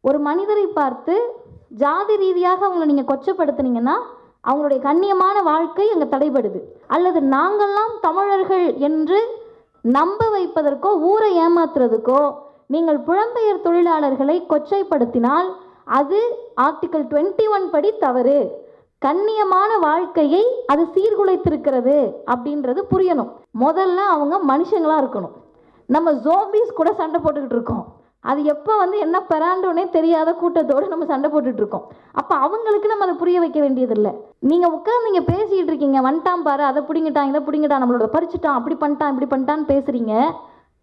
ஒரு மனிதரை பார்த்து ஜாதி ரீதியாக அவங்களை நீங்கள் கொச்சப்படுத்துனீங்கன்னா அவங்களுடைய கண்ணியமான வாழ்க்கை அங்கே தடைபடுது. அல்லது நாங்கள்லாம் தமிழர்கள் என்று நம்ப வைப்பதற்கோ ஊரை ஏமாத்துறதுக்கோ நீங்கள் புலம்பெயர் தொழிலாளர்களை கொச்சைப்படுத்தினால் அது ஆர்டிகல் 21 படி தவறு. கண்ணியமான வாழ்க்கையை அது சீர்குலைத்திருக்கிறது அப்படின்றது புரியணும். முதல்ல அவங்க மனுஷங்களாக இருக்கணும். நம்ம ஜோம்பிஸ் கூட சண்டை போட்டுக்கிட்டு இருக்கோம். அது எப்போ என்ன பெறாண்டோன்னே தெரியாத கூட்டத்தோடு நம்ம சண்டை போட்டுட்டு இருக்கோம். அப்போ அவங்களுக்கு நம்ம அதை புரிய வைக்க வேண்டியதில்லை. நீங்கள் உட்காந்து நீங்கள் பேசிகிட்டு இருக்கீங்க, வந்துட்டான் பாரு, அதை பிடிங்கிட்டான், இதை பிடிங்கிட்டான், நம்மளோட பறிச்சுட்டான், அப்படி பண்ணிட்டான், இப்படி பண்ணிட்டான்னு பேசுகிறீங்க.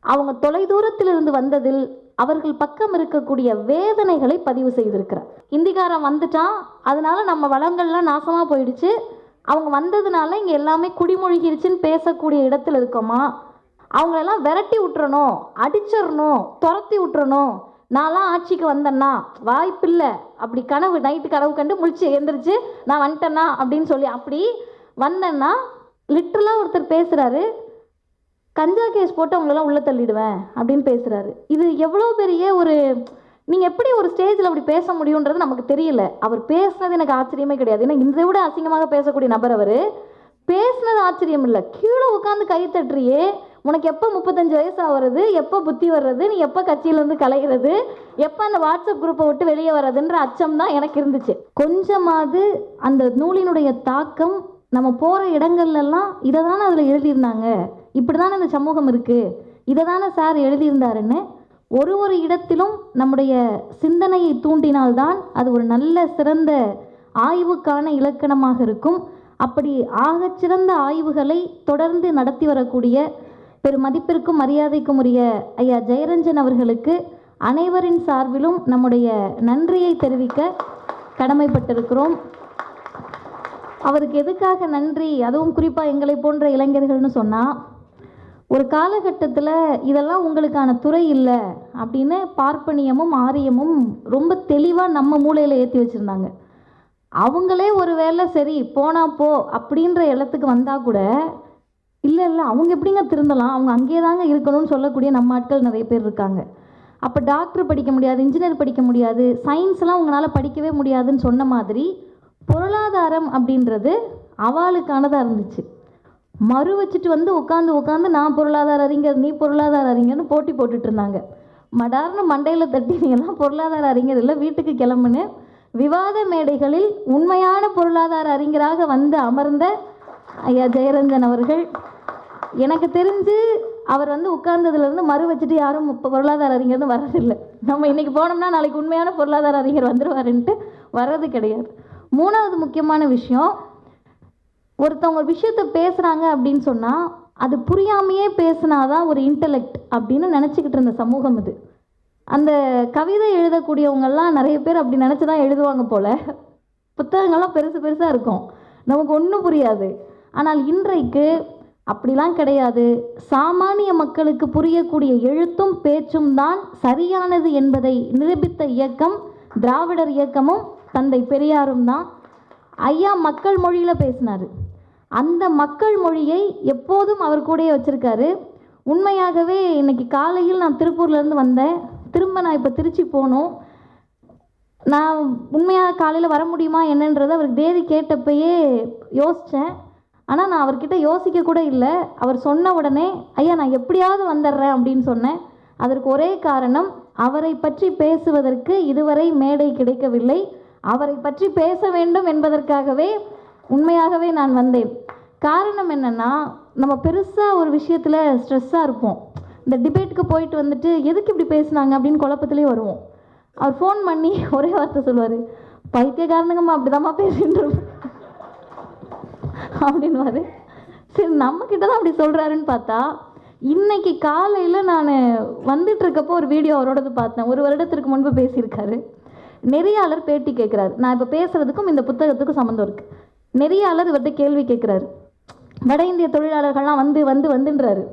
அவங்க தொலைதூரத்திலிருந்து வந்ததில் அவர்கள் பக்கம் இருக்கக்கூடிய வேதனைகளை பதிவு செய்திருக்கிறார். இந்திக்காரன் வந்துட்டான், அதனால நம்ம வளங்கள்லாம் நாசமாக போயிடுச்சு, அவங்க வந்ததுனால இங்கே எல்லாமே குடிமொழிகிருச்சுன்னு பேசக்கூடிய இடத்துல இருக்கோமா? அவங்களெல்லாம் விரட்டி விட்டுறணும், அடிச்சிடணும், துரத்தி விட்டுறணும். நான்லாம் ஆட்சிக்கு வந்தேன்னா வாய்ப்பில்லை, அப்படி கனவு நைட்டு கனவு கண்டு முழிச்சு எழுந்திரிச்சு நான் வந்துட்டேன்னா அப்படின்னு சொல்லி அப்படி வந்தேன்னா லிட்ரலாக ஒருத்தர் பேசுகிறாரு, கஞ்சா கேஸ் போட்டு அவங்களெல்லாம் உள்ளே தள்ளிடுவேன் அப்படின்னு பேசுகிறாரு. இது எவ்வளோ பெரிய ஒரு, நீங்கள் எப்படி ஒரு ஸ்டேஜில் அப்படி பேச முடியுன்றது நமக்கு தெரியல. அவர் பேசுனது எனக்கு ஆச்சரியமே கிடையாது. ஏன்னா இதை விட அசிங்கமாக பேசக்கூடிய நபர் அவர். பேசுனது ஆச்சரியம் இல்லை, கீழே உட்காந்து கை தட்டுறியே, உனக்கு எப்போ 35 வயசாக வருது, எப்போ புத்தி வர்றது, நீ எப்போ கட்சியிலேருந்து கலைகிறது, எப்போ அந்த வாட்ஸ்அப் குரூப்பை விட்டு வெளியே வர்றதுன்ற அச்சம் தான் எனக்கு இருந்துச்சு. கொஞ்சமாவது அந்த நூலினுடைய தாக்கம் நம்ம போகிற இடங்கள்லாம் இதை தானே அதில் எழுதியிருந்தாங்க, இப்படி தானே இந்த சமூகம் இருக்குது, இதை தானே சார் எழுதியிருந்தாருன்னு ஒரு இடத்திலும் நம்முடைய சிந்தனையை தூண்டினால்தான் அது ஒரு நல்ல சிறந்த ஆய்வுக்கான இலக்கணமாக இருக்கும். அப்படி ஆகச்சிறந்த ஆய்வுகளை தொடர்ந்து நடத்தி வரக்கூடிய பெருமதிப்பிற்கும் மரியாதைக்கும் உரிய ஐயா ஜெயரஞ்சன் அவர்களுக்கு அனைவரின் சார்பிலும் நம்முடைய நன்றியை தெரிவிக்க கடமைப்பட்டிருக்கிறோம். அவருக்கு எதுக்காக நன்றி, அதுவும் குறிப்பாக எங்களை போன்ற இளைஞர்கள்னு சொன்னால், ஒரு காலகட்டத்தில் இதெல்லாம் உங்களுக்கான துறை இல்லை அப்படின்னு பார்ப்பனியமும் ஆரியமும் ரொம்ப தெளிவாக நம்ம மூளையில் ஏற்றி வச்சுருந்தாங்க. அவங்களே ஒரு வேளை சரி போனா போ அப்படின்ற இடத்துக்கு வந்தால் கூட இல்லை அவங்க எப்படிங்க திருந்தலாம், அவங்க அங்கேயே தாங்க இருக்கணும்னு சொல்லக்கூடிய நம்ம ஆட்கள் நிறைய பேர் இருக்காங்க. அப்போ டாக்டர் படிக்க முடியாது, இன்ஜினியர் படிக்க முடியாது, சயின்ஸ்லாம் உங்களால் படிக்கவே முடியாதுன்னு சொன்ன மாதிரி பொருளாதாரம் அப்படின்றது அவளுக்கானதாக இருந்துச்சு. மறு வச்சுட்டு உட்காந்து நான் பொருளாதார அறிஞர், நீ பொருளாதார அறிஞர்னு போட்டி போட்டுட்டு இருந்தாங்க. மடார்னு மண்டையில் தட்டி நீங்கள்லாம் பொருளாதார அறிஞர் இல்லை, வீட்டுக்கு கிளம்புன்னு விவாத மேடைகளில் உண்மையான பொருளாதார அறிஞராக வந்து அமர்ந்த ஐயா ஜெயரஞ்சன் அவர்கள், எனக்கு தெரிஞ்சு அவர் உட்கார்ந்ததுலேருந்து மறு வச்சுட்டு யாரும் பொருளாதார அறிஞர்னு வர்றதில்லை. நம்ம இன்றைக்கி போனோம்னா நாளைக்கு உண்மையான பொருளாதார அறிஞர் வந்துடுவாருன்ட்டு வர்றது கிடையாது. மூணாவது முக்கியமான விஷயம், ஒருத்தவங்க ஒரு விஷயத்தை பேசுகிறாங்க அப்படின்னு சொன்னால் அது புரியாமையே பேசுனாதான் ஒரு இன்டலெக்ட் அப்படின்னு நினச்சிக்கிட்டு இருந்த சமூகம் இது. அந்த கவிதை எழுதக்கூடியவங்கெல்லாம் நிறைய பேர் அப்படி நினச்சி தான் எழுதுவாங்க போல். புத்தகங்கள்லாம் பெருசு பெருசாக இருக்கும், நமக்கு ஒன்றும் புரியாது. ஆனால் இன்றைக்கு அப்படிலாம் கிடையாது. சாமானிய மக்களுக்கு புரியக்கூடிய எழுத்தும் பேச்சும் தான் சரியானது என்பதை நிரூபித்த இயக்கம் திராவிடர் இயக்கமும் தந்தை பெரியாரும் தான். ஐயா மக்கள் மொழியில் பேசினார். அந்த மக்கள் மொழியை எப்போதும் அவர் கூடயே வச்சுருக்காரு. உண்மையாகவே இன்னைக்கு காலையில் நான் திருப்பூர்லேருந்து வந்தேன், திரும்ப நான் இப்போ திருச்சி போகணும். நான் உண்மையாக காலையில் வர முடியுமா என்னன்றது அவருக்கு தேதி கேட்டப்பயே யோசித்தேன். ஆனால் நான் அவர்கிட்ட யோசிக்க கூட இல்லை. அவர் சொன்ன உடனே ஐயா நான் எப்படியாவது வந்துடுறேன் அப்படின்னு சொன்னேன். அதற்கு ஒரே காரணம், அவரை பற்றி பேசுவதற்கு இதுவரை மேடை கிடைக்கவில்லை. அவரை பற்றி பேச வேண்டும் என்பதற்காகவே உண்மையாகவே நான் வந்தேன். காரணம் என்னென்னா, நம்ம பெருசாக ஒரு விஷயத்தில் ஸ்ட்ரெஸ்ஸாக இருப்போம். இந்த டிபேட்டுக்கு போயிட்டு வந்துட்டு எதுக்கு இப்படி பேசுனாங்க அப்படின்னு குழப்பத்திலே வருவோம். அவர் ஃபோன் பண்ணி ஒரே வார்த்தை சொல்லுவார், பைத்தியக்காரனுங்கம்மா அப்படிதாம்மா பேசிட்டு அப்படின்வாரு. சரி நம்மக்கிட்ட தான் அப்படி சொல்கிறாருன்னு பார்த்தா, இன்னைக்கு காலையில் நான் வந்துட்டு இருக்கப்போ ஒரு வீடியோ அவரோடது பார்த்தேன். 1 வருடத்திற்கு முன்பு பேசியிருக்காரு. நெறியாளர் பேட்டி கேட்குறாரு. நான் இப்போ பேசுகிறதுக்கும் இந்த புத்தகத்துக்கும் சம்மந்தம் இருக்குது. நெறியாளர் இவர்கிட்ட கேள்வி கேட்குறாரு. வட இந்திய தொழிலாளர்கள்லாம் வந்துன்றாரு.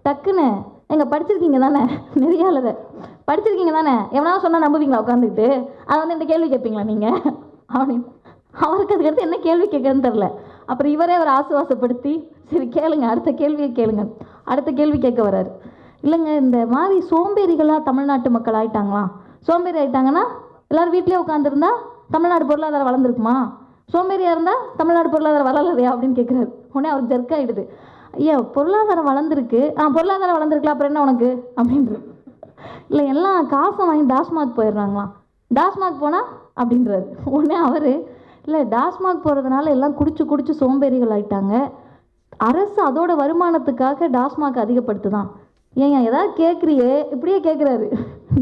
டக்குன்னு எங்கே படிச்சிருக்கீங்க தானே, நெறியாளரை படிச்சிருக்கீங்க தானே, எவனா சொன்னால் நம்புவீங்களா உட்காந்துக்கிட்டு, அதை இந்த கேள்வி கேட்பீங்களா நீங்கள் அப்படின்னு. அவருக்கு அதுக்கடுத்து என்ன கேள்வி கேட்குறதுன்னு தெரில. அப்புறம் இவரே அவர் ஆசுவாசப்படுத்தி சரி கேளுங்க, அடுத்த கேள்வியை கேளுங்க. அடுத்த கேள்வி கேட்க வர்றாரு. இல்லைங்க இந்த மாதிரி சோம்பேறிகளாக தமிழ்நாட்டு மக்கள் ஆயிட்டாங்களா, சோம்பேறி ஆயிட்டாங்கன்னா எல்லோரும் வீட்டிலே உட்காந்துருந்தா தமிழ்நாடு பொருளாதாரம் வளர்ந்துருக்குமா? சோம்பேறியாக இருந்தால் தமிழ்நாடு பொருளாதாரம் வளரலையா அப்படின்னு கேட்குறாரு. உடனே அவருக்கு ஜர்க் ஆகிடுது. ஐயா பொருளாதாரம் வளர்ந்துருக்கு, பொருளாதாரம் வளர்ந்துருக்கலாம் அப்புறம் என்ன உனக்கு அப்படின்றது. இல்லை எல்லாம் காசை வாங்கி டாஸ்மாக் போயிடுறாங்களாம், டாஸ்மாக் போனால் அப்படின்றாரு. உடனே அவர் இல்லை டாஸ்மாக் போகிறதுனால எல்லாம் குடிச்சு சோம்பேறிகள் ஆகிட்டாங்க, அரசு அதோட வருமானத்துக்காக டாஸ்மாக் அதிகப்படுத்துதான். ஏங்க ஏதாவது கேட்குறியே இப்படியே கேட்குறாரு.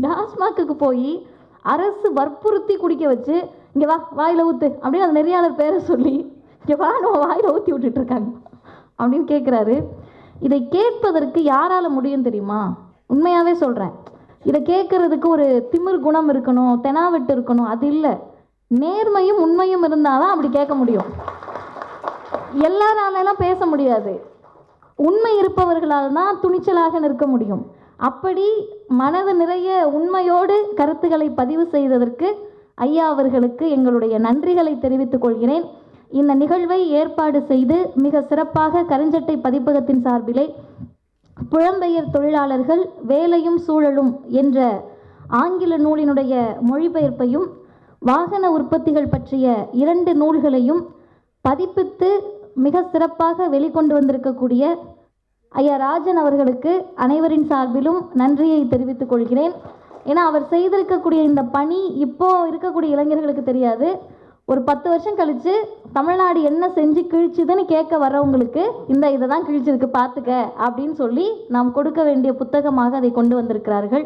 டாஸ்மாக்கு போய் அரசு வற்புறுத்தி குடிக்க வச்சு இங்கே வா வாயில் ஊற்று அப்படின்னு அந்த நெறியாளர் பேரை சொல்லி இங்கே வா நம்ம வாயில் ஊற்றி விட்டுட்ருக்காங்க அப்படின்னு கேட்குறாரு. இதை கேட்பதற்கு யாரால் முடியும் தெரியுமா? உண்மையாகவே சொல்கிறேன், இதை கேட்குறதுக்கு ஒரு திமிர் குணம் இருக்கணும், தெனாவெட்டு இருக்கணும், அது இல்லை. நேர்மையும் உண்மையும் இருந்தால் தான் அப்படி கேட்க முடியும். எல்லாராலெல்லாம் பேச முடியாது, உண்மை இருப்பவர்களால் தான் துணிச்சலாக நிற்க முடியும். அப்படி மனது நிறைய உண்மையோடு கருத்துக்களை பதிவு செய்ததற்கு ஐயா அவர்களுக்கு எங்களுடைய நன்றிகளை தெரிவித்துக் கொள்கிறேன். இந்த நிகழ்வை ஏற்பாடு செய்து மிக சிறப்பாக கருஞ்சட்டை பதிப்பகத்தின் சார்பிலே புலம்பெயர் தொழிலாளர்கள் வேலையும் சூழலும் என்ற ஆங்கில நூலினுடைய மொழிபெயர்ப்பையும் வாகன உற்பத்திகள் பற்றிய 2 நூல்களையும் பதிப்பித்து மிக சிறப்பாக வெளிக்கொண்டு வந்திருக்கக்கூடிய ஐயா ராஜன் அவர்களுக்கு அனைவரின் சார்பிலும் நன்றியை தெரிவித்துக் கொள்கிறேன். ஏன்னா அவர் செய்திருக்கக்கூடிய இந்த பணி இப்போ இருக்கக்கூடிய இளைஞர்களுக்கு தெரியாது. ஒரு 10 வருஷம் கழித்து தமிழ்நாடு என்ன செஞ்சு கிழிச்சுதுன்னு கேட்க வர்றவங்களுக்கு இதை தான் கிழிச்சிருக்கு பார்த்துக்க அப்படின்னு சொல்லி நாம் கொடுக்க வேண்டிய புத்தகமாக அதை கொண்டு வந்திருக்கிறார்கள்.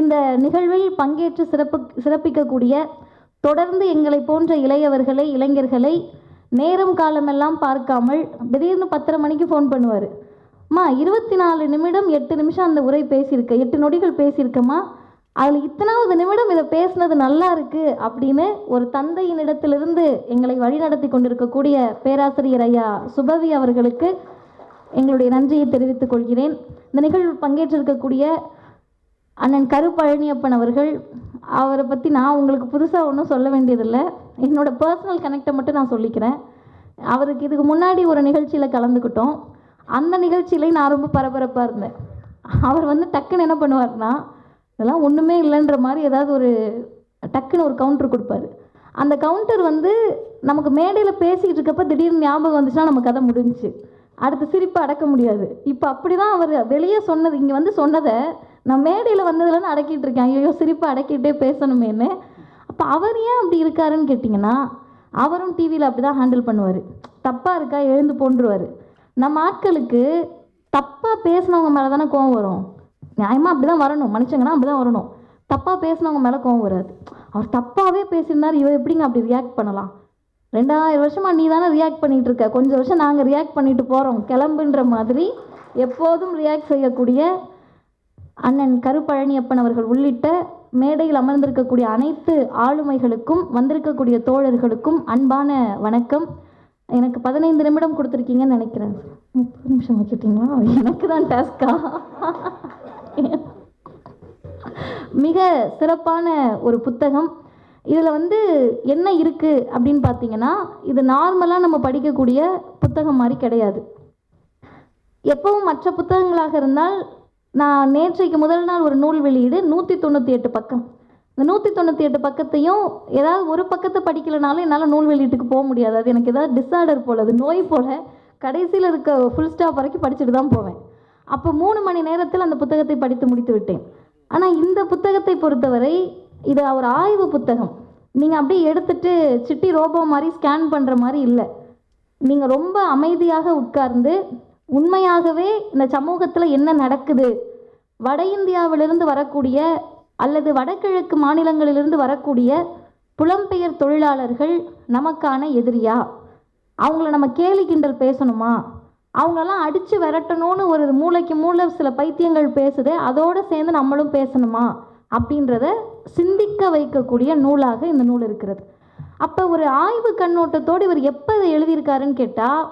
இந்த நிகழ்வில் பங்கேற்று சிறப்பிக்கக்கூடிய தொடர்ந்து எங்களை போன்ற இளைஞர்களை நேரம் காலமெல்லாம் பார்க்காமல் திடீர்னு 10:30 மணிக்கு ஃபோன் பண்ணுவார். அம்மா 24 நிமிடம் 8 நிமிஷம் அந்த உரை பேசியிருக்க, 8 நொடிகள் பேசியிருக்கம்மா, அதில் இத்தனாவது நிமிடம் இதை பேசுனது நல்லா இருக்குது அப்படின்னு ஒரு தந்தையினிடத்திலிருந்து எங்களை வழிநடத்தி கொண்டிருக்கக்கூடிய பேராசிரியர் ஐயா சுபவி அவர்களுக்கு எங்களுடைய நன்றியை தெரிவித்துக் கொள்கிறேன். இந்த நிகழ்வில் பங்கேற்றிருக்கக்கூடிய அண்ணன் கரு பழனியப்பன் அவர்கள், அவரை பற்றி நான் உங்களுக்கு புதுசாக ஒன்றும் சொல்ல வேண்டியதில்லை, என்னோடய பர்சனல் கனெக்டை மட்டும் நான் சொல்லிக்கிறேன். அவருக்கு இதுக்கு முன்னாடி ஒரு நிகழ்ச்சியில் கலந்துக்கிட்டோம். அந்த நிகழ்ச்சியிலையும் நான் ரொம்ப பரபரப்பாக இருந்தேன். அவர் டக்குன்னு என்ன பண்ணுவார்னா, இதெல்லாம் ஒன்றுமே இல்லைன்ற மாதிரி ஏதாவது ஒரு டக்குன்னு ஒரு கவுண்டர் கொடுப்பாரு. அந்த கவுண்டர் நமக்கு மேடையில் பேசிக்கிட்டு இருக்கப்போ திடீர்னு ஞாபகம் வந்துச்சுன்னா நம்ம கதை முடிஞ்சிச்சு, அடுத்து சிரிப்பை அடக்க முடியாது. இப்போ அப்படி தான் அவர் வெளியே சொன்னது, இங்கே சொன்னதை நான் மேடையில் வந்ததுலன்னு அடக்கிட்டு இருக்கேன், ஐயோ சிரிப்பை அடக்கிட்டே பேசணுமேன்னு. அப்போ அவர் ஏன் அப்படி இருக்காருன்னு கேட்டிங்கன்னா, அவரும் டிவியில் அப்படி தான் ஹேண்டில் பண்ணுவார். தப்பாக இருக்கா எழுந்து போன்றுவார். நம்ம ஆட்களுக்கு தப்பாக பேசினவங்க மேலே தானே கோவம் வரும். நியாயமாக அப்படி தான் வரணும், மனுஷங்கன்னா அப்படி தான் வரணும். தப்பாக பேசினவங்க மேலே கோவம் வராது. அவர் தப்பாகவே பேசியிருந்தார், இவர் எப்படிங்க அப்படி ரியாக்ட் பண்ணலாம்? 2000 வருஷமாக நீ தானே ரியாக்ட் பண்ணிகிட்டு இருக்க, கொஞ்சம் வருஷம் நாங்கள் ரியாக்ட் பண்ணிட்டு போகிறோம் கிளம்புன்ற மாதிரி எப்போதும் ரியாக்ட் செய்யக்கூடிய அண்ணன் கரு பழனியப்பன் அவர்கள் உள்ளிட்ட மேடையில் அமர்ந்திருக்கக்கூடிய அனைத்து ஆளுமைகளுக்கும் வந்திருக்கக்கூடிய தோழர்களுக்கும் அன்பான வணக்கம். எனக்கு 15 நிமிடம் கொடுத்துருக்கீங்கன்னு நினைக்கிறேன். 30 நிமிஷம் வச்சுட்டிங்களா? எனக்கு தான் டாஸ்கா? மிக சிறப்பான ஒரு புத்தகம். இதில் என்ன இருக்குது அப்படின்னு பார்த்தீங்கன்னா, இது நார்மலாக நம்ம படிக்கக்கூடிய புத்தகம் மாதிரி கிடையாது. எப்பவும் மற்ற புத்தகங்களாக இருந்தால், நான் நேற்றைக்கு முதல் நாள் ஒரு நூல் வெளியீடு 198 பக்கம். இந்த 198 பக்கத்தையும் ஏதாவது ஒரு பக்கத்தை படிக்கலைனாலும் என்னால் நூல் வெளியீட்டுக்கு போக முடியாது. அது எனக்கு ஏதாவது டிஸார்டர் போல், அது நோய் போல், கடைசியில் இருக்க ஃபுல் ஸ்டாப் வரைக்கும் படிச்சுட்டு தான் போவேன். அப்போ 3 மணி நேரத்தில் அந்த புத்தகத்தை படித்து முடித்து விட்டேன். ஆனால் இந்த புத்தகத்தை பொறுத்தவரை இது ஒரு ஆய்வு புத்தகம். நீங்கள் அப்படியே எடுத்துகிட்டு சிட்டி ரோபோ மாதிரி ஸ்கேன் பண்ணுற மாதிரி இல்லை. நீங்கள் ரொம்ப அமைதியாக உட்கார்ந்து உண்மையாகவே இந்த சமூகத்தில் என்ன நடக்குது, வட இந்தியாவிலிருந்து வரக்கூடிய அல்லது வடகிழக்கு மாநிலங்களிலிருந்து வரக்கூடிய புலம்பெயர் தொழிலாளர்கள் நமக்கான எதிரியா? அவங்கள நம்ம கேலி கிண்டல் பேசணுமா? அவங்களெல்லாம் அடித்து விரட்டணும்னு ஒரு மூளைக்கு மூளை சில பைத்தியங்கள் பேசுது, அதோடு சேர்ந்து நம்மளும் பேசணுமா அப்படின்றத சிந்திக்க வைக்கக்கூடிய நூலாக இந்த நூல் இருக்கிறது. அப்போ ஒரு ஆய்வு கண்ணோட்டத்தோடு இவர் எப்போ இதை எழுதியிருக்காருன்னு கேட்டால்,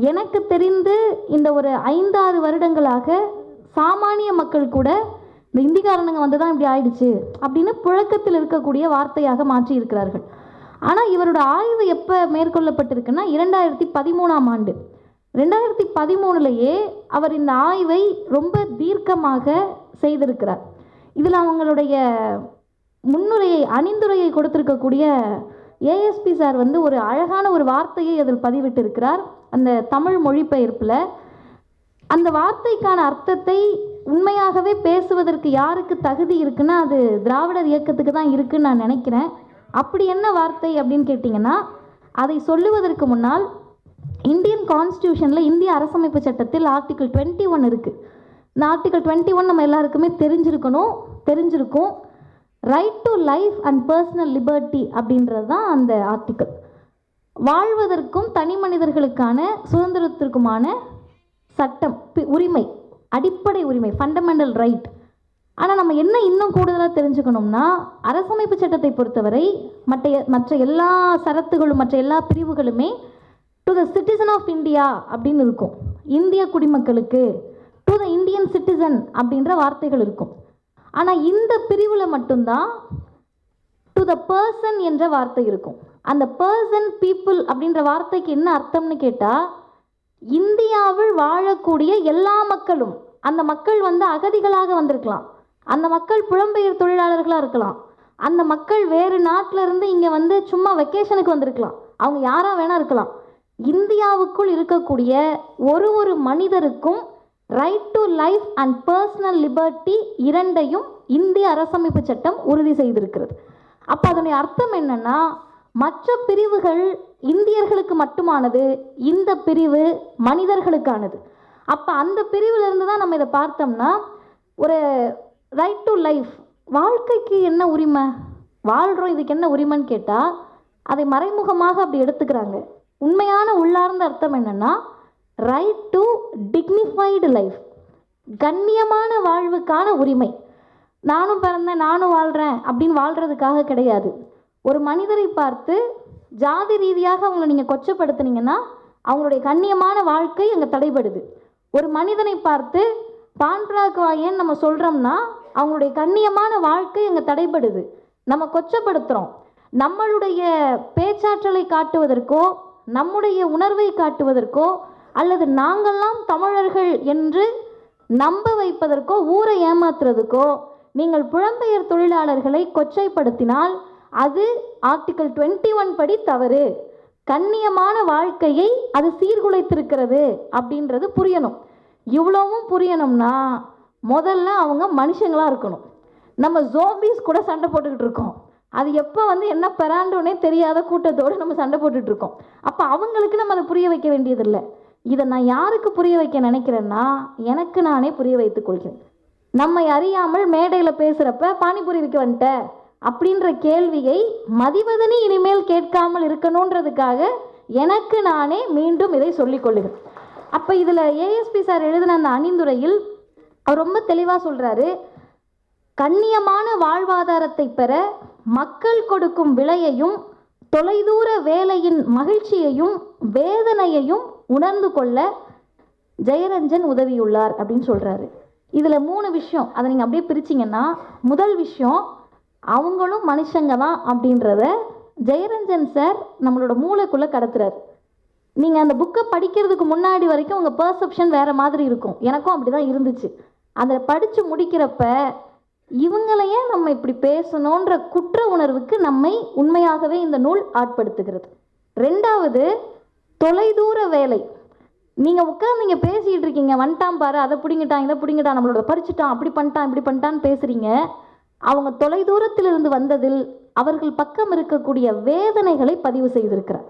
எனக்கு தெரிந்து இந்த ஒரு 5-6 வருடங்களாக சாமானிய மக்கள் கூட இந்த இந்திக்காரனுங்க தான் இப்படி ஆயிடுச்சு அப்படின்னு புழக்கத்தில் இருக்கக்கூடிய வார்த்தையாக மாற்றி இருக்கிறார்கள். ஆனால் இவரோட ஆய்வு எப்போ மேற்கொள்ளப்பட்டிருக்குன்னா 2013ஆம் ஆண்டு. 2013லேயே அவர் இந்த ஆய்வை ரொம்ப தீர்க்கமாக செய்திருக்கிறார். இதில் அவங்களுடைய முன்னுரையை அணிந்துரையை கொடுத்திருக்கக்கூடிய ஏஎஸ்பி சார் வந்து ஒரு அழகான ஒரு வார்த்தையை அதில் பதிவிட்டிருக்கிறார். அந்த தமிழ் மொழிபெயர்ப்பில் அந்த வார்த்தைக்கான அர்த்தத்தை உண்மையாகவே பேசுவதற்கு யாருக்கு தகுதி இருக்குன்னா அது திராவிடர் இயக்கத்துக்கு தான் இருக்குன்னு நான் நினைக்கிறேன். அப்படி என்ன வார்த்தை அப்படின்னு கேட்டிங்கன்னா, அதை சொல்லுவதற்கு முன்னால் இந்தியன் கான்ஸ்டியூஷனில், இந்திய அரசமைப்பு சட்டத்தில் ஆர்டிகிள் 21 இருக்குது. இந்த ஆர்டிகிள் 21 நம்ம எல்லாருக்குமே தெரிஞ்சிருக்கும். Right to life and personal liberty அப்படின்றது தான் அந்த ஆர்டிகிள். வாழ்வதற்கும் தனி மனிதர்களுக்கான சுதந்திரத்திற்குமான சட்டம், உரிமை, அடிப்படை உரிமை, ஃபண்டமெண்டல் ரைட். ஆனால் நம்ம என்ன இன்னும் கூடுதலாக தெரிஞ்சுக்கணும்னா, அரசமைப்பு சட்டத்தை பொறுத்தவரை மற்ற எல்லா சரத்துகளும் மற்ற எல்லா பிரிவுகளுமே to the citizen of India அப்படின்னு இருக்கும். இந்திய குடிமக்களுக்கு, டு த இந்தியன் சிட்டிசன் அப்படின்ற வார்த்தைகள் இருக்கும். ஆனால் இந்த பிரிவில் மட்டும்தான் டு த பர்சன் என்ற வார்த்தை இருக்கும். அந்த பர்சன், பீப்புள் அப்படின்ற வார்த்தைக்கு என்ன அர்த்தம்னு கேட்டால், இந்தியாவில் வாழக்கூடிய எல்லா மக்களும், அந்த மக்கள் வந்து அகதிகளாக வந்திருக்கலாம், அந்த மக்கள் புலம்பெயர் தொழிலாளர்களாக இருக்கலாம், அந்த மக்கள் வேறு நாட்டில் இருந்து இங்கே வந்து சும்மா வெக்கேஷனுக்கு வந்திருக்கலாம், அவங்க யாராக வேணா இருக்கலாம். இந்தியாவுக்குள் இருக்கக்கூடிய ஒரு மனிதருக்கும் right to life and personal liberty இரண்டையும் இந்திய அரசமைப்பு சட்டம் உறுதி செய்திருக்கிறது. அப்போ அதனுடைய அர்த்தம் என்னன்னா, மற்ற பிரிவுகள் இந்தியர்களுக்கு மட்டுமானது, இந்த பிரிவு மனிதர்களுக்கானது. அப்போ அந்த பிரிவிலிருந்து தான் நம்ம இதை பார்த்தோம்னா, ஒரு ரைட் டு லைஃப், வாழ்க்கைக்கு என்ன உரிமை, வாழ்கிறோம், இதுக்கு என்ன உரிமைன்னு கேட்டால் அதை மறைமுகமாக அப்படி எடுத்துக்கிறாங்க. உண்மையான உள்ளார்ந்த அர்த்தம் என்னென்னா, ரைட் டு டிக்னிஃபைடு லைஃப், கண்ணியமான வாழ்வுக்கான உரிமை. நானும் பிறந்தேன், நானும் வாழ்கிறேன் அப்படின்னு வாழ்கிறதுக்காக கிடையாது. ஒரு மனிதரை பார்த்து ஜாதி ரீதியாக அவங்கள நீங்கள் கொச்சப்படுத்துனீங்கன்னா அவங்களுடைய கண்ணியமான வாழ்க்கை அங்கே தடைபடுது. ஒரு மனிதனை பார்த்து பான்பிராக்கு வாயேன்னு நம்ம சொல்கிறோம்னா அவங்களுடைய கண்ணியமான வாழ்க்கை அங்கே தடைபடுது. நம்ம கொச்சப்படுத்துகிறோம். நம்மளுடைய பேச்சாற்றலை காட்டுவதற்கோ, நம்முடைய உணர்வை காட்டுவதற்கோ, அல்லது நாங்கள்லாம் தமிழர்கள் என்று நம்ப வைப்பதற்கோ, ஊரை ஏமாத்துறதுக்கோ நீங்கள் புலம்பெயர் தொழிலாளர்களை கொச்சைப்படுத்தினால் அது ஆர்டிகிள் 21 படி தவறு. கண்ணியமான வாழ்க்கையை அது சீர்குலைத்திருக்கிறது அப்படின்றது புரியணும். இவ்வளவும் புரியணும்னா முதல்ல அவங்க மனுஷங்களாக இருக்கணும். நம்ம ஜோம்பிஸ் கூட சண்டை போட்டுக்கிட்டு இருக்கோம். அது எப்போ வந்து என்ன பெறாண்டோன்னே தெரியாத கூட்டத்தோடு நம்ம சண்டை போட்டுட்ருக்கோம். அப்போ அவங்களுக்கு நம்ம அதை புரிய வைக்க வேண்டியதில்லை. இதை நான் யாருக்கு புரிய வைக்க நினைக்கிறேன்னா, எனக்கு நானே புரிய வைத்துக் கொள்கிறேன். நம்மை அறியாமல் மேடையில் பேசுகிறப்ப பானிபூரி விற்க வந்துட்ட அப்படின்ற கேள்வியை மதிவதனி இனிமேல் கேட்காமல் இருக்கணுன்றதுக்காக எனக்கு நானே மீண்டும் இதை சொல்லிக்கொள்ளுகிறேன். அப்போ இதில் ஏஎஸ்பி சார் எழுதின அந்த அணிந்துரையில் அவர் ரொம்ப தெளிவாக சொல்கிறாரு, கண்ணியமான வாழ்வாதாரத்தை பெற மக்கள் கொடுக்கும் விலையையும், தொலைதூர வேலையின் மகிழ்ச்சியையும் வேதனையையும் உணர்ந்து கொள்ள ஜெயரஞ்சன் உதவியுள்ளார் அப்படின்னு சொல்கிறாரு. இதில் 3 விஷயம், அதை நீங்கள் அப்படியே பிரிச்சிங்கன்னா, முதல் விஷயம் அவங்களும் மனுஷங்க தான் அப்படின்றத ஜெயரஞ்சன் சார் நம்மளோட மூளைக்குள்ளே கடத்துறாரு. நீங்கள் அந்த புக்கை படிக்கிறதுக்கு முன்னாடி வரைக்கும் உங்கள் பர்செப்ஷன் வேறு மாதிரி இருக்கும். எனக்கும் அப்படி தான் இருந்துச்சு. அதை படித்து முடிக்கிறப்ப இவங்களையே நம்ம இப்படி பேசணுன்ற குற்ற உணர்வுக்கு நம்மை உண்மையாகவே இந்த நூல் ஆட்படுத்துகிறது. 2வது, தொலைதூர வேலை. நீங்கள் உட்காந்து நீங்கள் பேசிகிட்டு இருக்கீங்க, வந்துட்டான் பாரு, அதை பிடிங்கிட்டான், இதை பிடிங்கிட்டான், நம்மளோட பறிச்சுட்டான், அப்படி பண்ணிட்டான், இப்படி பண்ணிட்டான்னு பேசுகிறீங்க. அவங்க தொலைதூரத்திலிருந்து வந்ததில் அவர்கள் பக்கம் இருக்கக்கூடிய வேதனைகளை பதிவு செய்திருக்கிறார்.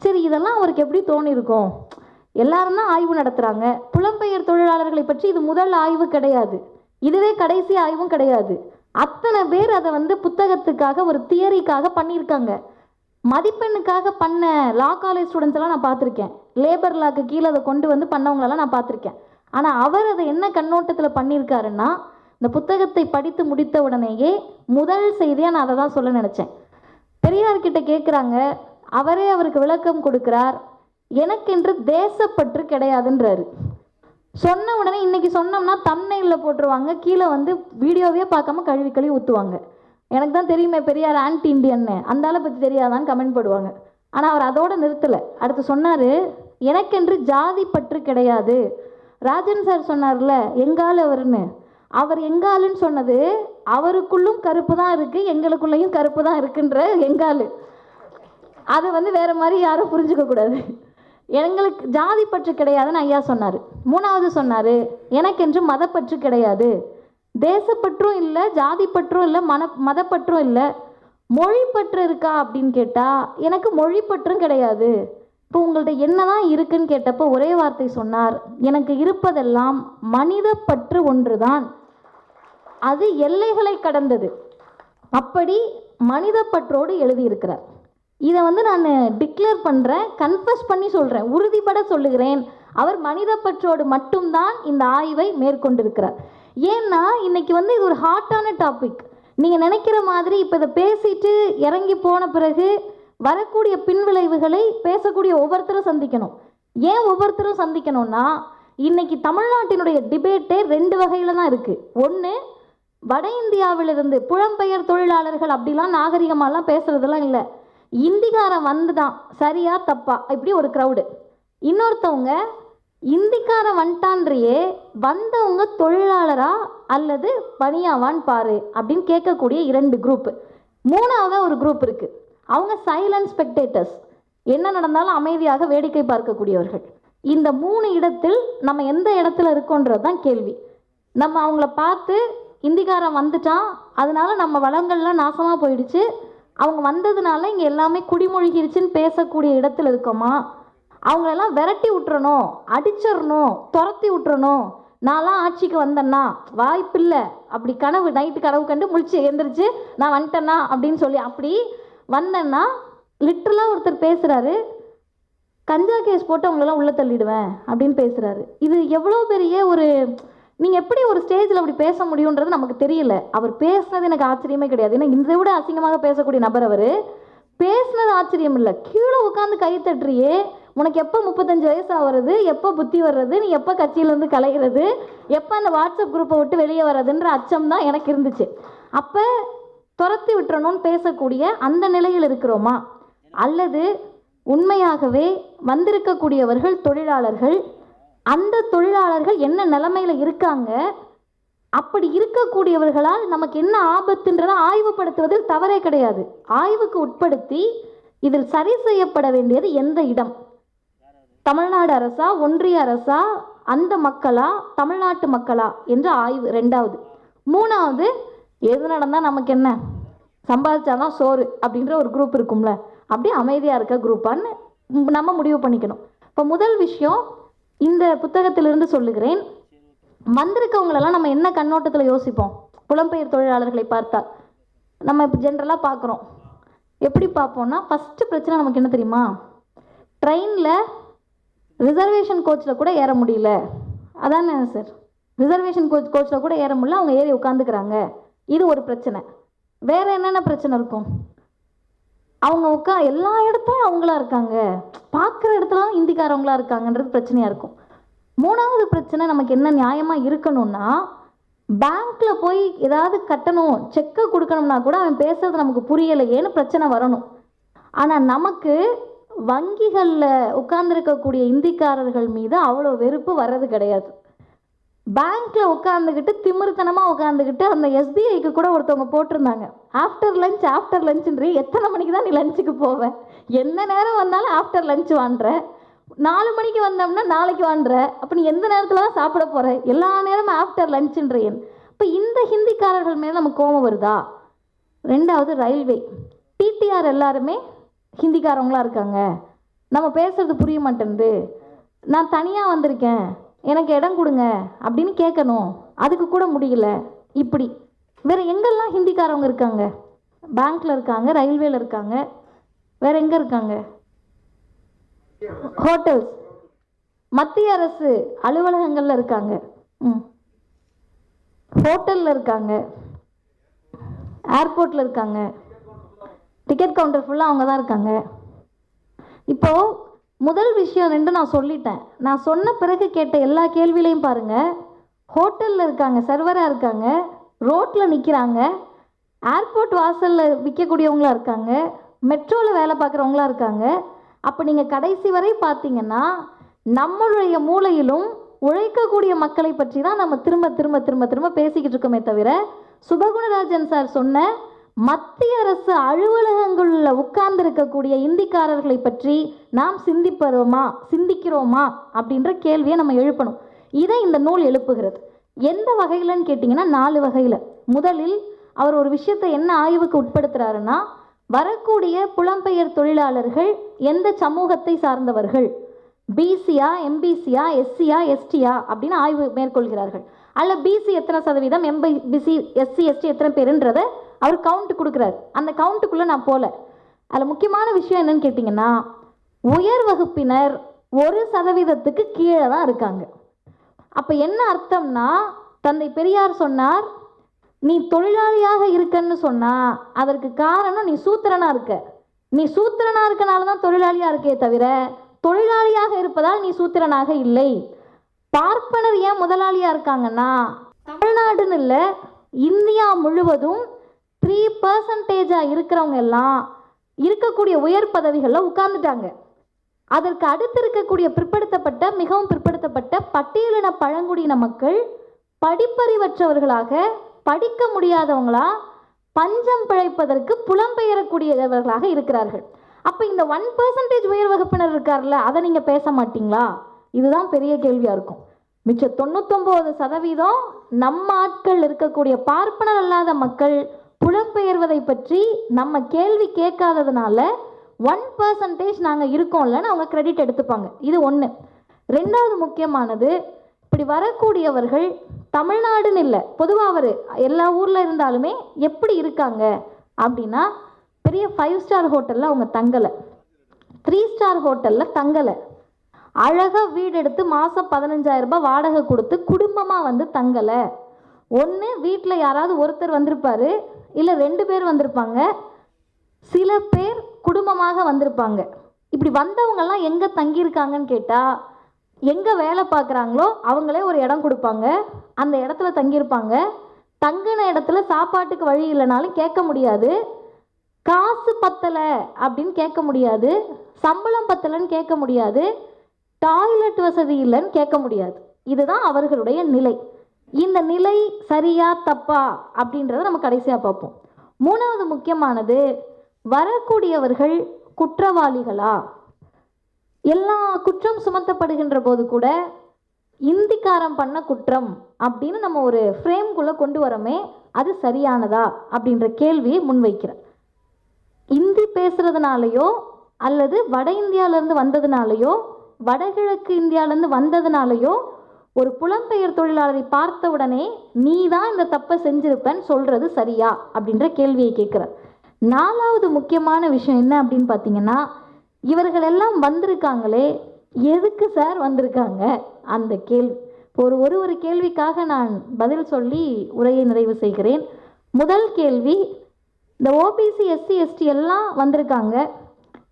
சரி, இதெல்லாம் அவருக்கு எப்படி தோணியிருக்கும்? எல்லாரும் தான் ஆய்வு நடத்துகிறாங்க. புலம்பெயர் தொழிலாளர்களை பற்றி இது முதல் ஆய்வு கிடையாது, இதுவே கடைசி ஆய்வும் கிடையாது. அத்தனை பேர் அதை வந்து புத்தகத்துக்காக, ஒரு தியரிக்காக பண்ணியிருக்காங்க. மதிப்பெண்ணுக்காக பண்ண லா காலேஜ் ஸ்டூடெண்ட்ஸ் எல்லாம் நான் பார்த்துருக்கேன். லேபர் லாக்கு கீழே அதை கொண்டு வந்து பண்ணவங்களெல்லாம் நான் பார்த்துருக்கேன். ஆனால் அவர் அதை என்ன கண்ணோட்டத்தில் பண்ணியிருக்காருன்னா, இந்த புத்தகத்தை படித்து முடித்த உடனேயே முதல் செய்தியாக நான் அதை தான் சொல்ல நினச்சேன். பெரியார்கிட்ட கேட்குறாங்க, அவரே அவருக்கு விளக்கம் கொடுக்குறார். எனக்கென்று தேசப்பற்று கிடையாதுன்றாரு. சொன்ன உடனே இன்றைக்கி சொன்னோம்னா தம்ப்நெயிலில் போட்டுருவாங்க, கீழே வந்து வீடியோவே பார்க்காம கழுவி ஊற்றுவாங்க. எனக்கு தான் தெரியுமே பெரியார் ஆன்டி இண்டியன்னு, அந்த ஆளை பற்றி தெரியாதான்னு கமெண்ட் போடுவாங்க. ஆனால் அவர் அதோடு நிறுத்தலை. அடுத்து சொன்னார், எனக்கென்று ஜாதி பற்று கிடையாது. ராஜன் சார் சொன்னார்ல, எங்கால் அவர்னு, அவர் எங்காலுன்னு சொன்னது அவருக்குள்ளும் கருப்பு தான் இருக்குது, எங்களுக்குள்ளேயும் கருப்பு தான் இருக்குன்ற எங்காலு. அதை வேறு மாதிரி யாரும் புரிஞ்சுக்க கூடாது. எங்களுக்கு ஜாதி பற்று கிடையாதுன்னு ஐயா சொன்னார். மூணாவது சொன்னார், எனக்கென்று மதப்பற்று கிடையாது. தேசப்பற்றும் இல்லை, ஜாதி பற்றும் இல்லை, மதப்பற்றும் இல்லை. மொழிப்பற்று இருக்கா அப்படின்னு கேட்டால் எனக்கு மொழிப்பற்றும் கிடையாது. இப்போ உங்கள்ட்ட என்னதான் இருக்குன்னு கேட்டப்போ ஒரே வார்த்தை சொன்னார், எனக்கு இருப்பதெல்லாம் மனித பற்று ஒன்றுதான், அது எல்லைகளை கடந்தது. அப்படி மனித பற்றோடு எழுதியிருக்கிறார். இதை நான் டிக்ளேர் பண்ணுறேன், கன்ஃபஸ் பண்ணி சொல்கிறேன், உறுதிப்பட சொல்லுகிறேன். அவர் மனித பற்றோடு மட்டும்தான் இந்த ஆய்வை மேற்கொண்டிருக்கிறார். ஏன்னா இன்னைக்கு இது ஒரு ஹாட்டான டாபிக். நீங்கள் நினைக்கிற மாதிரி இப்போ இதை பேசிட்டு இறங்கி போன பிறகு வரக்கூடிய பின்விளைவுகளை பேசக்கூடிய ஒவ்வொருத்தரும் சந்திக்கணும். ஏன் ஒவ்வொருத்தரும் சந்திக்கணும்னா, இன்னைக்கு தமிழ்நாட்டினுடைய டிபேட்டே 2 வகையில் தான் இருக்குது. ஒன்று, வட இந்தியாவிலிருந்து புலம்பெயர் தொழிலாளர்கள் அப்படிலாம் நாகரிகமாலாம் பேசுகிறதுலாம் இல்லை, இந்திக்காரன் வந்துதான் சரியா தப்பா இப்படி ஒரு க்ரௌடு. இன்னொருத்தவங்க இந்திக்காரன் வந்துட்டான்றையே வந்தவங்க தொழிலாளரா அல்லது பணியாவான்னு பாரு அப்படின்னு கேட்கக்கூடிய 2 குரூப். மூணாவதாக ஒரு குரூப் இருக்குது, அவங்க சைலண்ட் ஸ்பெக்டேட்டர்ஸ், என்ன நடந்தாலும் அமைதியாக வேடிக்கை பார்க்கக்கூடியவர்கள். இந்த 3 இடத்தில் நம்ம எந்த இடத்துல இருக்கோன்றது தான் கேள்வி. நம்ம அவங்கள பார்த்து இந்திக்காரன் வந்துட்டான் அதனால நம்ம வளங்கள்லாம் நாசமாக போயிடுச்சு, அவங்க வந்ததுனால இங்கே எல்லாமே குடிமொழிகிருச்சுன்னு பேசக்கூடிய இடத்துல இருக்கோமா? அவங்களெல்லாம் விரட்டி விட்டுறணும், அடிச்சிடணும், துரத்தி விட்டுறணும், நான்லாம் ஆட்சிக்கு வந்தேன்னா வாய்ப்பில்லை, அப்படி கனவு நைட்டு கனவு கண்டு முழிச்சு எழுந்திரிச்சு நான் வந்துட்டேன்னா அப்படின்னு சொல்லி அப்படி வந்தேன்னா லிட்ரலாக ஒருத்தர் பேசுகிறாரு, கஞ்சா கேஸ் போட்டு அவங்களெல்லாம் உள்ளே தள்ளிடுவேன் அப்படின்னு பேசுகிறாரு. இது எவ்வளோ பெரிய ஒரு, நீங்கள் எப்படி ஒரு ஸ்டேஜில் அப்படி பேச முடியுன்றது நமக்கு தெரியல. அவர் பேசுனது எனக்கு ஆச்சரியமே கிடையாது. ஏன்னா இதை விட அசிங்கமாக பேசக்கூடிய நபர் அவர். பேசுனது ஆச்சரியம் இல்லை, கீழே உட்காந்து கை தட்டுறியே, உனக்கு எப்போ 35 வயசாக வருது, எப்போ புத்தி வர்றது, நீ எப்போ கட்சியிலேருந்து கலைகிறது, எப்போ அந்த வாட்ஸ்அப் குரூப்பை விட்டு வெளியே வர்றதுன்ற அச்சம் தான் எனக்கு இருந்துச்சு. அப்போ துரத்தி விட்டுறணும்னு பேசக்கூடிய அந்த நிலையில் இருக்கிறோமா? அல்லது உண்மையாகவே வந்திருக்கக்கூடியவர்கள் தொழிலாளர்கள், அந்த தொழிலாளர்கள் என்ன நிலைமையில் இருக்காங்க, அப்படி இருக்கக்கூடியவர்களால் நமக்கு என்ன ஆபத்துன்றதை ஆய்வுபடுத்துவதில் தவறே கிடையாது. ஆய்வுக்கு உட்படுத்தி இதில் சரி செய்யப்பட வேண்டியது எந்த இடம், தமிழ்நாடு அரசா, ஒன்றிய அரசா, அந்த மக்களா, தமிழ்நாட்டு மக்களா என்ற ஆய்வு 2வது. 3வது, எது நடந்தால் நமக்கு என்ன, சம்பாதிச்சாதான் சோறு அப்படின்ற ஒரு குரூப் இருக்கும்ல, அப்படியே அமைதியாக இருக்க குரூப்பான்னு நம்ம முடிவு பண்ணிக்கணும். இப்போ முதல் விஷயம், இந்த புத்தகத்திலிருந்து சொல்லுகிறேன், வந்திருக்கவங்களெல்லாம் நம்ம என்ன கண்ணோட்டத்தில் யோசிப்போம்? புலம்பெயர் தொழிலாளர்களை பார்த்தால் நம்ம இப்போ ஜென்ரலாக பார்க்குறோம். எப்படி பார்ப்போம்னா, ஃபஸ்ட்டு பிரச்சனை நமக்கு என்ன தெரியுமா? ட்ரெயினில் ரிசர்வேஷன் கோச்சில் கூட ஏற முடியல. அதானே சார், ரிசர்வேஷன் கோச்சில் கூட ஏற முடியல, அவங்க ஏறி உட்காந்துக்கிறாங்க. இது ஒரு பிரச்சனை. வேறு என்னென்ன பிரச்சனை இருக்கும்? அவங்க எல்லா இடத்துலையும் அவங்களா இருக்காங்க, பார்க்குற இடத்துலாம் இந்திக்காரவங்களா இருக்காங்கன்றது பிரச்சனையாக இருக்கும். 3வது பிரச்சனை நமக்கு என்ன நியாயமாக இருக்கணும்னா, பேங்க்கில் போய் ஏதாவது கட்டணும், செக்கை கொடுக்கணும்னா கூட அவன் பேசுறது நமக்கு புரியலையேன்னு பிரச்சனை வரணும். ஆனால் நமக்கு வங்கிகளில் உட்கார்ந்துருக்கக்கூடிய இந்திக்காரர்கள் மீது அவ்வளோ வெறுப்பு வர்றது கிடையாது. பேங்க்கில் உட்காந்துக்கிட்டு திமிர்த்தனமாக உட்காந்துக்கிட்டு அந்த எஸ்பிஐக்கு கூட ஒருத்தவங்க போட்டிருந்தாங்க, ஆஃப்டர் லஞ்சுன்றி எத்தனை மணிக்கு தான் நீ லஞ்சுக்கு போவேன், எந்த நேரம் வந்தாலும் ஆஃப்டர் லஞ்ச் வாண்டுற, 4 மணிக்கு வந்தோம்னா நாளைக்கு வாண்டுற, அப்போ நீ எந்த நேரத்தில் தான் சாப்பிட போகிற, எல்லா நேரமும் ஆஃப்டர் லஞ்சுன்றேன். இப்போ இந்த ஹிந்திக்காரர்கள் மேலே நமக்கு கோபம் வருதா? 2வது, ரயில்வே டிடிஆர் எல்லாருமே ஹிந்திக்காரவங்களாக இருக்காங்க, நம்ம பேசுறது புரிய மாட்டேங்குது, நான் தனியாக வந்திருக்கேன், எனக்கு இடம் கொடுங்க அப்படின்னு கேட்கணும், அதுக்கு கூட முடியல. இப்படி வேறு எங்கெல்லாம் ஹிந்திக்காரவங்க இருக்காங்க? பேங்க்கில் இருக்காங்க, ரயில்வேல இருக்காங்க, வேறு எங்கே இருக்காங்க? ஹோட்டல்ஸ், மத்திய அரசு அலுவலகங்களில் இருக்காங்க, ஹோட்டலில் இருக்காங்க, ஏர்போர்ட்டில் இருக்காங்க, டிக்கெட் கவுண்டர் ஃபுல்லாக அவங்க தான் இருக்காங்க. இப்போது முதல் விஷயம் 2 நான் சொல்லிட்டேன். நான் சொன்ன பிறகு கேட்ட எல்லா கேள்வியிலையும் பாருங்கள், ஹோட்டலில் இருக்காங்க, சர்வராக இருக்காங்க, ரோட்டில் நிற்கிறாங்க, ஏர்போர்ட் வாசலில் விற்கக்கூடியவங்களா இருக்காங்க, மெட்ரோவில் வேலை பார்க்குறவங்களா இருக்காங்க. அப்போ நீங்கள் கடைசி வரை பார்த்தீங்கன்னா நம்மளுடைய மூலையிலும் உழைக்கக்கூடிய மக்களை பற்றி தான் நம்ம திரும்ப திரும்ப திரும்ப திரும்ப பேசிக்கிட்டு இருக்கோமே தவிர, சுபகுணராஜன் சார் சொன்ன மத்திய அரசு அலுவலகங்களில் உட்கார்ந்து இருக்கக்கூடிய இந்திக்காரர்களை பற்றி நாம் சிந்திக்கிறோமா அப்படின்ற கேள்வியை நம்ம எழுப்பணும். இதை இந்த நூல் எழுப்புகிறது. எந்த வகையிலன்னு கேட்டிங்கன்னா 4 வகையில். முதலில் அவர் ஒரு விஷயத்தை என்ன ஆய்வுக்கு உட்படுத்துகிறாருன்னா, வரக்கூடிய புலம்பெயர் தொழிலாளர்கள் எந்த சமூகத்தை சார்ந்தவர்கள், பிசியா, எம்பிசியா, எஸ்சியா, எஸ்டியா அப்படின்னு ஆய்வு மேற்கொள்கிறார்கள். அல்ல பிசி எத்தனை சதவீதம், எம்பிசி, எஸ்சி, எஸ்டி எத்தனை பேருன்றதை அவர் கவுண்ட் கொடுக்குறாரு. அந்த கவுண்ட்டுக்குள்ளே நான் போகல. அதில் முக்கியமான விஷயம் என்னன்னு கேட்டிங்கன்னா, உயர் வகுப்பினர் 1% கீழே தான் இருக்காங்க. அப்போ என்ன அர்த்தம்னா, தந்தை பெரியார் சொன்னார், நீ தொழிலாளியாக இருக்கன்னு சொன்னால் அதற்கு காரணம் நீ சூத்திரனாக இருக்க. நீ சூத்திரனாக இருக்கனால தான் தொழிலாளியாக இருக்கே தவிர, தொழிலாளியாக இருப்பதால் நீ சூத்திரனாக இல்லை. பார்ப்பனர் ஏன் முதலாளியாக இருக்காங்கன்னா, தமிழ்நாடுன்னு இல்லை, இந்தியா முழுவதும் 3% இருக்கிறவங்க எல்லாம் இருக்கக்கூடிய உயர் பதவிகளில் உட்கார்ந்துட்டாங்க. அதற்கு அடுத்து இருக்கக்கூடிய மிகவும் பிற்படுத்தப்பட்ட பட்டியலின பழங்குடியின மக்கள் படிப்பறிவற்றவர்களாக, படிக்க முடியாதவங்களா, பஞ்சம் பிழைப்பதற்கு புலம்பெயரக்கூடியவர்களாக இருக்கிறார்கள். அப்போ இந்த 1% உயர் வகுப்பினர் இருக்கார்ல, அதை நீங்கள் பேச மாட்டீங்களா? இதுதான் பெரிய கேள்வியாக இருக்கும். மிச்சம் 99% நம்ம ஆட்கள் இருக்கக்கூடிய பார்ப்பனர் அல்லாத மக்கள் புலம்பெயர்வதை பற்றி நம்ம கேள்வி கேட்காததுனால 1% நாங்கள் இருக்கோம்லன்னு அவங்க கிரெடிட் எடுத்துப்பாங்க. இது ஒன்று. ரெண்டாவது முக்கியமானது, இப்படி வரக்கூடியவர்கள் தமிழ்நாடுன்னு இல்லை, பொதுவாக அவர் எல்லா ஊரில் இருந்தாலுமே எப்படி இருக்காங்க அப்படின்னா, பெரிய 5 ஸ்டார் ஹோட்டலில் அவங்க தங்கலை, 3 ஸ்டார் ஹோட்டலில் தங்கலை, அழகாக வீடு எடுத்து மாதம் 15,000 ரூபாய் வாடகை கொடுத்து குடும்பமாக வந்து தங்கலை. ஒன்று வீட்டில் யாராவது ஒருத்தர் வந்திருப்பார், இல்லை 2 பேர் வந்திருப்பாங்க, சில பேர் குடும்பமாக வந்திருப்பாங்க. இப்படி வந்தவங்கெல்லாம் எங்கே தங்கியிருக்காங்கன்னு கேட்டால், எங்கே வேலை பார்க்குறாங்களோ அவங்களே ஒரு இடம் கொடுப்பாங்க, அந்த இடத்துல தங்கியிருப்பாங்க. தங்கின இடத்துல சாப்பாட்டுக்கு வழி இல்லைனாலும் கேட்க முடியாது, காசு பத்தலை அப்படின்னு கேட்க முடியாது, சம்பளம் பத்தலைன்னு கேட்க முடியாது, டாய்லெட் வசதி இல்லைன்னு கேட்க முடியாது. இதுதான் அவர்களுடைய நிலை. இந்த நிலை சரியா தப்பா அப்படின்றத நம்ம கடைசியாக பார்ப்போம். மூணாவது முக்கியமானது, வரக்கூடியவர்கள் குற்றவாளிகளா? எல்லா குற்றம் சுமத்தப்படுகின்ற போது கூட இந்திக்காரம் பண்ண குற்றம் அப்படின்னு நம்ம ஒரு ஃப்ரேம்குள்ளே கொண்டு வரோமே, அது சரியானதா அப்படின்ற கேள்வியை முன்வைக்கிறேன். இந்தி பேசுகிறதுனாலையோ அல்லது வட இந்தியாவிலேருந்து வந்ததுனாலையோ வடகிழக்கு இந்தியாவிலேருந்து வந்ததுனாலையோ ஒரு புலம்பெயர் தொழிலாளரை பார்த்த உடனே நீ தான் இந்த தப்பை செஞ்சிருப்பேன்னு சொல்கிறது சரியா அப்படின்ற கேள்வியை கேட்குறேன். நாலாவது முக்கியமான விஷயம் என்ன அப்படின்னு பார்த்தீங்கன்னா, இவர்கள் எல்லாம் வந்திருக்காங்களே, எதுக்கு சார் வந்திருக்காங்க அந்த கேள்வி. ஒரு கேள்விக்காக நான் பதில் சொல்லி உரையை நிறைவு செய்கிறேன். முதல் கேள்வி, இந்த ஓபிசி, எஸ்சி, எஸ்டி எல்லாம் வந்திருக்காங்க,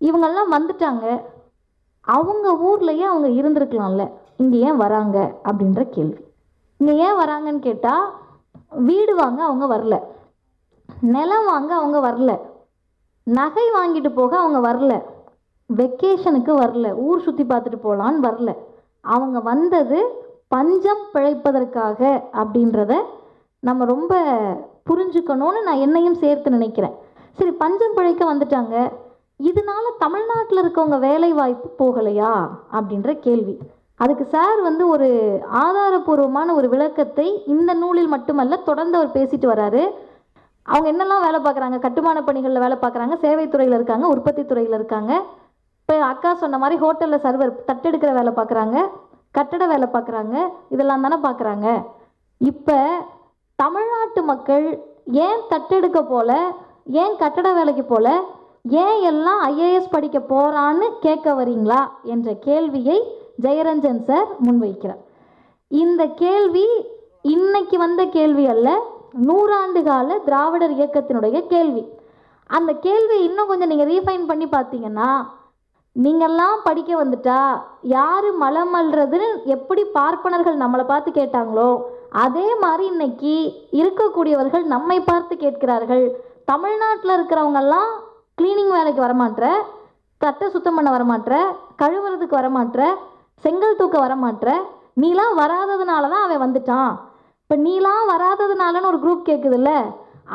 இவங்கெல்லாம் வந்துட்டாங்க, அவங்க ஊர்லேயே அவங்க இருந்திருக்கலாம்ல, இங்கே ஏன் வராங்க அப்படின்ற கேள்வி. இங்கே ஏன் வராங்கன்னு கேட்டால், வீடு வாங்க அவங்க வரல, நிலம் வாங்க அவங்க வரல, நகை வாங்கிட்டு போக அவங்க வரல, வெக்கேஷனுக்கு வரல, ஊர் சுற்றி பார்த்துட்டு போகலான்னு வரல. அவங்க வந்தது பஞ்சம் பிழைப்பதற்காக அப்படின்றத நம்ம ரொம்ப புரிஞ்சுக்கணும்னு நான் என்னையும் சேர்த்து நினைக்கிறேன். சரி, பஞ்சம் பிழைக்க வந்துட்டாங்க, இதனால தமிழ்நாட்டில் இருக்கவங்க வேலை வாய்ப்பு போகலையா அப்படின்ற கேள்வி. அதுக்கு சார் ஒரு ஆதாரபூர்வமான ஒரு விளக்கத்தை இந்த நூலில் மட்டுமல்ல தொடர்ந்து அவர் பேசிட்டு வராரு. அவங்க என்னெல்லாம் வேலை பார்க்குறாங்க, கட்டுமான பணிகளில் வேலை பார்க்குறாங்க, சேவைத்துறையில் இருக்காங்க, உற்பத்தி துறையில் இருக்காங்க, இப்போ அக்கா சொன்ன மாதிரி ஹோட்டலில் சர்வர் தட்டெடுக்கிற வேலை பார்க்குறாங்க, கட்டட வேலை பார்க்குறாங்க, இதெல்லாம் தானே பார்க்குறாங்க. இப்போ தமிழ்நாட்டு மக்கள் ஏன் தட்டெடுக்க போல, ஏன் கட்டட வேலைக்கு போல, ஏன் எல்லாம் ஐஏஎஸ் படிக்க போகிறான்னு கேட்க வரீங்களா என்ற கேள்வியை ஜெயரஞ்சன் சார் முன்வைக்கிறார். இந்த கேள்வி இன்னைக்கு வந்த கேள்வி அல்ல, 100 ஆண்டு கால திராவிடர் இயக்கத்தினுடைய கேள்வி. அந்த கேள்வி இன்னும் கொஞ்சம் நீங்கள் ரீஃபைன் பண்ணி பார்த்தீங்கன்னா, நீங்கள்லாம் படிக்க வந்துட்டா யார் மலம் அல்றதுன்னு எப்படி பார்ப்பனர்கள் நம்மளை பார்த்து கேட்டாங்களோ, அதே மாதிரி இன்னைக்கு இருக்கக்கூடியவர்கள் நம்மை பார்த்து கேட்கிறார்கள். தமிழ்நாட்டில் இருக்கிறவங்கெல்லாம் கிளீனிங் வேலைக்கு வரமாட்ற, தட்டை சுத்தம் பண்ண வரமாட்ற, கழுவுறதுக்கு வரமாட்ற, செங்கல் தூக்க வரமாட்ற, நீலாம் வராததுனால தான் அவன் வந்துட்டான். இப்போ நீலாம் வராததுனாலன்னு ஒரு குரூப் கேட்குதுல்ல,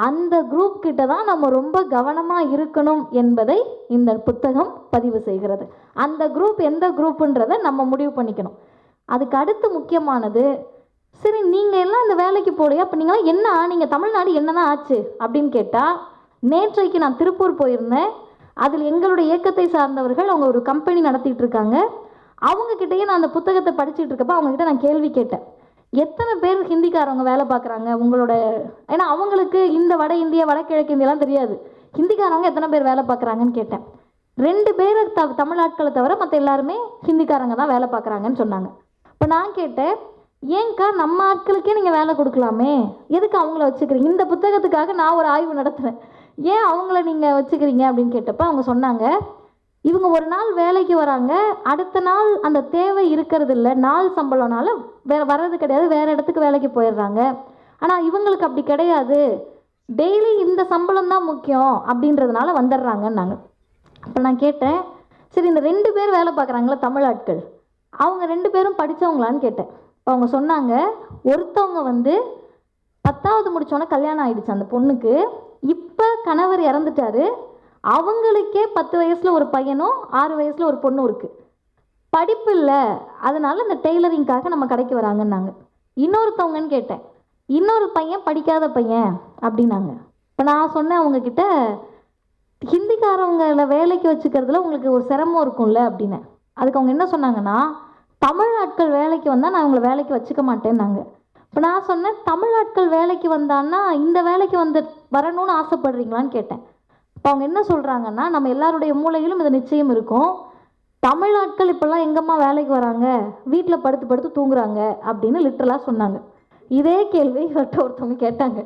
அந்த குரூப் கிட்ட தான் நம்ம ரொம்ப கவனமாக இருக்கணும் என்பதை இந்த புத்தகம் பதிவு செய்கிறது. அந்த குரூப் எந்த குரூப்புன்றதை நம்ம முடிவு பண்ணிக்கணும். அதுக்கு அடுத்து முக்கியமானது, சரி நீங்கள் எல்லாம் இந்த வேலைக்கு போகலையா, அப்போ நீங்களாம் என்ன ஆனீங்க, தமிழ்நாடு என்ன தான் ஆச்சு அப்படின்னு கேட்டால், நேற்றைக்கு நான் திருப்பூர் போயிருந்தேன். அதில் எங்களுடைய இயக்கத்தை சார்ந்தவர்கள் அவங்க ஒரு கம்பெனி நடத்திட்டு இருக்காங்க. அவங்கக்கிட்டேயே நான் அந்த புத்தகத்தை படிச்சுட்டு இருக்கப்போ அவங்கக்கிட்ட நான் கேள்வி கேட்டேன், எத்தனை பேர் ஹிந்திக்காரவங்க வேலை பார்க்குறாங்க உங்களோட, ஏன்னா அவங்களுக்கு இந்த வட இந்தியா வடகிழக்கு இந்தியாலாம் தெரியாது, ஹிந்திக்காரவங்க எத்தனை பேர் வேலை பார்க்குறாங்கன்னு கேட்டேன். 2 பேர் தமிழ் ஆட்களை தவிர மற்ற எல்லாருமே ஹிந்திக்காரங்க தான் வேலை பார்க்குறாங்கன்னு சொன்னாங்க. இப்போ நான் கேட்டேன், ஏன்க்கா நம்ம ஆட்களுக்கே நீங்கள் வேலை கொடுக்கலாமே, எதுக்கு அவங்கள வச்சுக்கிறீங்க? இந்த புத்தகத்துக்காக நான் ஒரு ஆய்வு நடத்துகிறேன், ஏன் அவங்கள நீங்கள் வச்சுக்கிறீங்க அப்படின்னு கேட்டப்போ அவங்க சொன்னாங்க, இவங்க ஒரு நாள் வேலைக்கு வராங்க, அடுத்த நாள் அந்த தேவை இருக்கிறது இல்லை, நாள் சம்பளம்னால வர்றது கிடையாது, வேறு இடத்துக்கு வேலைக்கு போயிடுறாங்க. ஆனால் இவங்களுக்கு அப்படி கிடையாது, டெய்லி இந்த சம்பளம் தான் முக்கியம் அப்படின்றதுனால வந்துடுறாங்கன்னாங்க. அப்போ நான் கேட்டேன், சரி இந்த 2 பேர் வேலை பார்க்குறாங்களா தமிழ் ஆட்கள், அவங்க 2 பேரும் படித்தவங்களான்னு கேட்டேன். அவங்க சொன்னாங்க, ஒருத்தவங்க 10வது முடித்தோன்னே கல்யாணம் ஆகிடுச்சு அந்த பொண்ணுக்கு, இப்போ கணவர் இறந்துட்டாரு, அவங்களுக்கே 10 வயசில் ஒரு பையனும் 6 வயசில் ஒரு பொண்ணும் இருக்குது, படிப்பு இல்லை, அதனால இந்த டெய்லரிங்காக நம்ம கடைக்கு வராங்கன்னாங்க. இன்னொருத்தவங்கன்னு கேட்டேன், இன்னொரு பையன் படிக்காத பையன் அப்படின்னாங்க. இப்போ நான் சொன்னேன் அவங்கக்கிட்ட, ஹிந்திக்காரவங்களை வேலைக்கு வச்சுக்கிறதுல உங்களுக்கு ஒரு சிரமம் இருக்கும்ல அப்படின்னு. அதுக்கு அவங்க என்ன சொன்னாங்கன்னா, தமிழ் ஆட்கள் வேலைக்கு வந்தால் நான் அவங்களை வேலைக்கு வச்சுக்க மாட்டேன்னாங்க. இப்போ நான் சொன்னேன், தமிழ் ஆட்கள் வேலைக்கு வந்தான்னா இந்த வேலைக்கு வரணும்னு ஆசைப்படுறீங்களான்னு கேட்டேன். இப்போ அவங்க என்ன சொல்கிறாங்கன்னா, நம்ம எல்லாருடைய மூளையிலும் இது நிச்சயம் இருக்கும், தமிழ் ஆட்கள் இப்போல்லாம் எங்கம்மா வேலைக்கு வராங்க, வீட்டில் படுத்து படுத்து தூங்குறாங்க அப்படின்னு லிட்டரலாக சொன்னாங்க. இதே கேள்வி ஒருத்தவங்க கேட்டாங்க,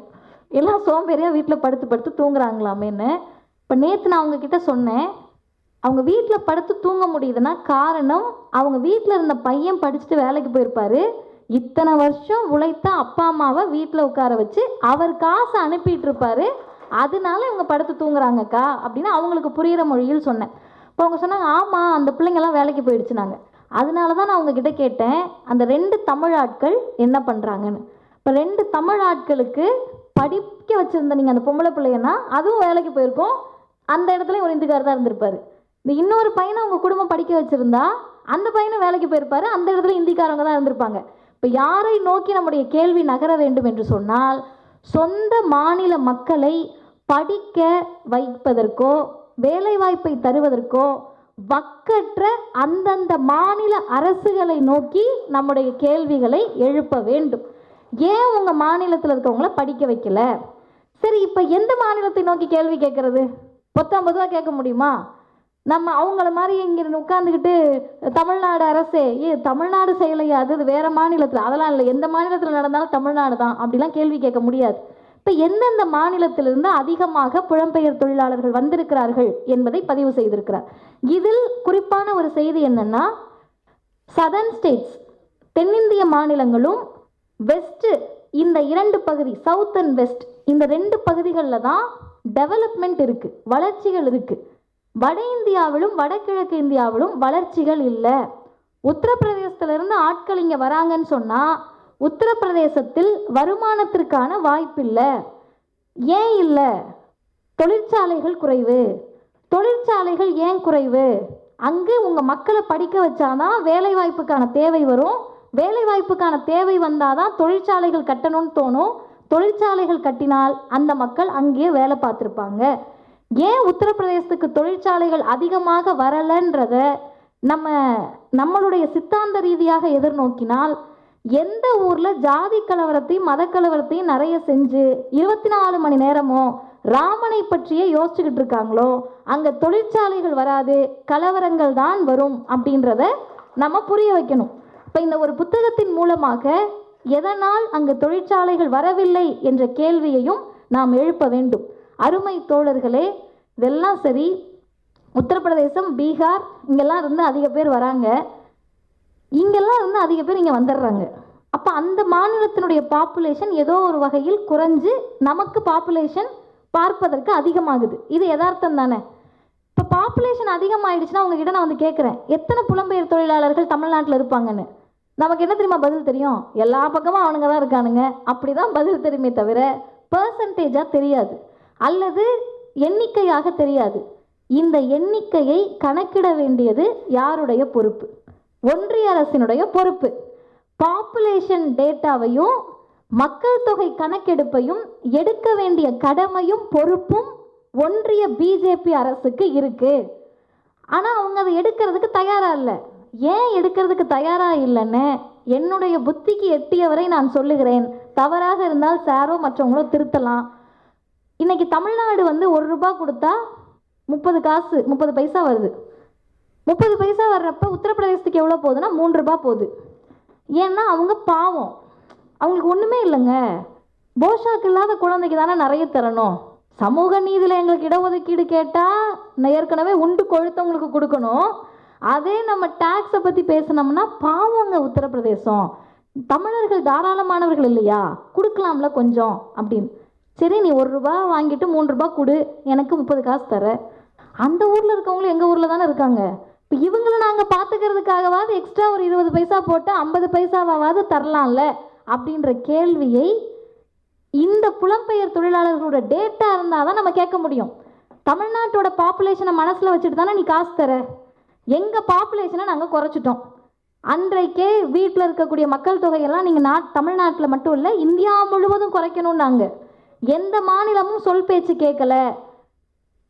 எல்லாம் சோம்பேறியாக வீட்டில் படுத்து படுத்து தூங்குறாங்களாமேன்னு. இப்போ நேற்று நான் அவங்கக்கிட்ட சொன்னேன், அவங்க வீட்டில் படுத்து தூங்க முடியுதுன்னா காரணம் அவங்க வீட்டில் இருந்த பையன் படிச்சுட்டு வேலைக்கு போயிருப்பார், இத்தனை வருஷம் உழைத்த அப்பா அம்மாவை வீட்டில் உட்கார வச்சு அவர் காசை அனுப்பிட்டு இருப்பார், அதனால இவங்க படுத்து தூங்குறாங்கக்கா அப்படின்னு அவங்களுக்கு புரிகிற மொழியில் சொன்னேன். இப்போ அவங்க சொன்னாங்க, ஆமாம் அந்த பிள்ளைங்கள்லாம் வேலைக்கு போயிடுச்சுனாங்க. அதனால தான் நான் அவங்கக்கிட்ட கேட்டேன், அந்த 2 தமிழ் ஆட்கள் என்ன பண்ணுறாங்கன்னு. இப்போ 2 தமிழ் ஆட்களுக்கு படிக்க வச்சுருந்த நீங்கள் அந்த பொம்பளை பிள்ளைங்கன்னா அதுவும் வேலைக்கு போயிருக்கோம், அந்த இடத்துல ஒரு இந்துக்காரர் தான் இருந்திருப்பார். இந்த இன்னொரு பையனை அவங்க குடும்பம் படிக்க வச்சுருந்தா அந்த பையனும் வேலைக்கு போயிருப்பார், அந்த இடத்துல இந்திக்காரவங்க தான் இருந்திருப்பாங்க. இப்போ யாரை நோக்கி நம்முடைய கேள்வி நகர வேண்டும் என்று சொன்னால், சொந்த மாநில மக்களை படிக்க வைப்பதற்கோ வேலைவாய்ப்பை தருவதற்கோ வக்கற்ற அந்தந்த மாநில அரசுகளை நோக்கி நம்முடைய கேள்விகளை எழுப்ப வேண்டும். ஏன் உங்கள் மாநிலத்தில் இருக்கவங்கள படிக்க வைக்கல? சரி, இப்போ எந்த மாநிலத்தை நோக்கி கேள்வி கேட்குறது? 19 கேட்க முடியுமா? நம்ம அவங்கள மாதிரி இங்கே உட்காந்துக்கிட்டு தமிழ்நாடு அரசே, தமிழ்நாடு செய்யலையா, அது வேறு மாநிலத்தில், அதெல்லாம் இல்லை, எந்த மாநிலத்தில் நடந்தாலும் தமிழ்நாடு தான் அப்படிலாம் கேள்வி கேட்க முடியாது. இப்போ எந்தெந்த மாநிலத்திலிருந்து அதிகமாக புலம்பெயர் தொழிலாளர்கள் வந்திருக்கிறார்கள் என்பதை பதிவு செய்திருக்கிறார். இதில் குறிப்பான ஒரு செய்தி என்னென்னா, சதர்ன் ஸ்டேட்ஸ் தென்னிந்திய மாநிலங்களும் வெஸ்ட்டு இந்த 2 பகுதி சவுத் அண்ட் வெஸ்ட் இந்த 2 பகுதிகளில் தான் டெவலப்மெண்ட் இருக்குது, வளர்ச்சிகள் இருக்குது. வட இந்தியாவிலும் வடகிழக்கு இந்தியாவிலும் வளர்ச்சிகள் இல்லை. உத்தரப்பிரதேசத்திலிருந்து ஆட்கள் இங்கே வராங்கன்னு சொன்னால் உத்தரப்பிரதேசத்தில் வருமானத்திற்கான வாய்ப்பில்லை. ஏன் இல்லை? தொழிற்சாலைகள் குறைவு. தொழிற்சாலைகள் ஏன் குறைவு? அங்கு உங்கள் மக்களை படிக்க வச்சாதான் வேலைவாய்ப்புக்கான தேவை வரும், வேலைவாய்ப்புக்கான தேவை வந்தால் தான் தொழிற்சாலைகள் கட்டணும்னு தோணும், தொழிற்சாலைகள் கட்டினால் அந்த மக்கள் அங்கேயே வேலை பார்த்துருப்பாங்க. ஏன் உத்தரப்பிரதேசத்துக்கு தொழிற்சாலைகள் அதிகமாக வரலைன்றத நம்மளுடைய சித்தாந்த ரீதியாக எதிர்நோக்கினால், எந்த ஊரில் ஜாதி கலவரத்தையும் மத கலவரத்தையும் நிறைய செஞ்சு 24 மணி நேரமும் ராமனை பற்றியே யோசிச்சுக்கிட்டு இருக்காங்களோ அங்கே தொழிற்சாலைகள் வராது, கலவரங்கள் தான் வரும் அப்படின்றத நம்ம புரிய வைக்கணும். இப்போ இந்த ஒரு புத்தகத்தின் மூலமாக எதனால் அங்கு தொழிற்சாலைகள் வரவில்லை என்ற கேள்வியையும் நாம் எழுப்ப வேண்டும். அருமை தோழர்களே, இதெல்லாம் சரி, உத்தரப்பிரதேசம் பீகார் இங்கெல்லாம் இருந்து அதிக பேர் வராங்க, இங்கெல்லாம் இருந்து அதிக பேர் இங்கே வந்துடுறாங்க. அப்போ அந்த மாநிலத்தினுடைய பாப்புலேஷன் ஏதோ ஒரு வகையில் குறைஞ்சு நமக்கு பாப்புலேஷன் பார்ப்பதற்கு அதிகமாகுது. இது யதார்த்தம் தானே? இப்போ பாப்புலேஷன் அதிகமாகிடுச்சுன்னா உங்ககிட்ட நான் கேட்குறேன், எத்தனை புலம்பெயர் தொழிலாளர்கள் தமிழ்நாட்டில் இருப்பாங்கன்னு. நமக்கு என்ன தெரியுமா பதில் தெரியும்? எல்லா பக்கமும் அவனுங்க தான் இருக்கானுங்க, அப்படி தான் பதில் தெரியுமே தவிர பர்சன்டேஜாக தெரியாது, அல்லது எண்ணிக்கையாக தெரியாது. இந்த எண்ணிக்கையை கணக்கிட வேண்டியது யாருடைய பொறுப்பு? ஒன்றிய அரசினுடைய பொறுப்பு. பாப்புலேஷன் டேட்டாவையும் மக்கள் தொகை கணக்கெடுப்பையும் எடுக்க வேண்டிய கடமையும் பொறுப்பும் ஒன்றிய பிஜேபி அரசுக்கு இருக்கு. ஆனால் அவங்க அதை எடுக்கிறதுக்கு தயாராக இல்லை. ஏன் எடுக்கிறதுக்கு தயாராக இல்லைன்னு என்னுடைய புத்திக்கு எட்டியவரை நான் சொல்லுகிறேன். தவறாக இருந்தால் சாரோ மற்றவங்களோ திருத்தலாம். இன்னைக்கு தமிழ்நாடு வந்து ₹1 கொடுத்தா 30 பைசா வருது. 30 பைசா வர்றப்ப உத்தரப்பிரதேசத்துக்கு எவ்வளோ போகுதுன்னா ₹3 போகுது. ஏன்னா அவங்க பாவம், அவங்களுக்கு ஒன்றுமே இல்லைங்க. போஷாக்கு இல்லாத குழந்தைக்கு தானே நிறைய தரணும். சமூக நீதியில் எங்களுக்கு இடஒதுக்கீடு கேட்டால் ஏற்கனவே உண்டு கொழுத்தவங்களுக்கு கொடுக்கணும். அதே நம்ம டேக்ஸை பற்றி பேசினோம்னா பாவங்க உத்தரப்பிரதேசம், தமிழர்கள் தாராளமானவர்கள் இல்லையா, கொடுக்கலாம்ல கொஞ்சம் அப்படின்னு. சரி, நீ ₹1 வாங்கிட்டு ₹3 கொடு, எனக்கு 30 காசு தர. அந்த ஊரில் இருக்கவங்களும் எங்கள் ஊரில் தானே இருக்காங்க. இப்போ இவங்களை நாங்கள் பார்த்துக்கிறதுக்காகவாது எக்ஸ்ட்ரா ஒரு 20 பைசா போட்டு 50 பைசாவாவது தரலாம்ல அப்படின்ற கேள்வியை இந்த புலம்பெயர் தொழிலாளர்களோட டேட்டா இருந்தால் தான் நம்ம கேட்க முடியும். தமிழ்நாட்டோட பாப்புலேஷனை மனசில் வச்சுட்டு தானே நீ காசு தர. எங்கள் பாப்புலேஷனை நாங்கள் குறைச்சிட்டோம். அன்றைக்கே வீட்டில் இருக்கக்கூடிய மக்கள் தொகையெல்லாம் நீங்கள் தமிழ்நாட்டில் மட்டும் இல்லை, இந்தியா முழுவதும் குறைக்கணும்னாங்க. எந்த மாநிலமும் சொல் பேச்சு கேட்கல.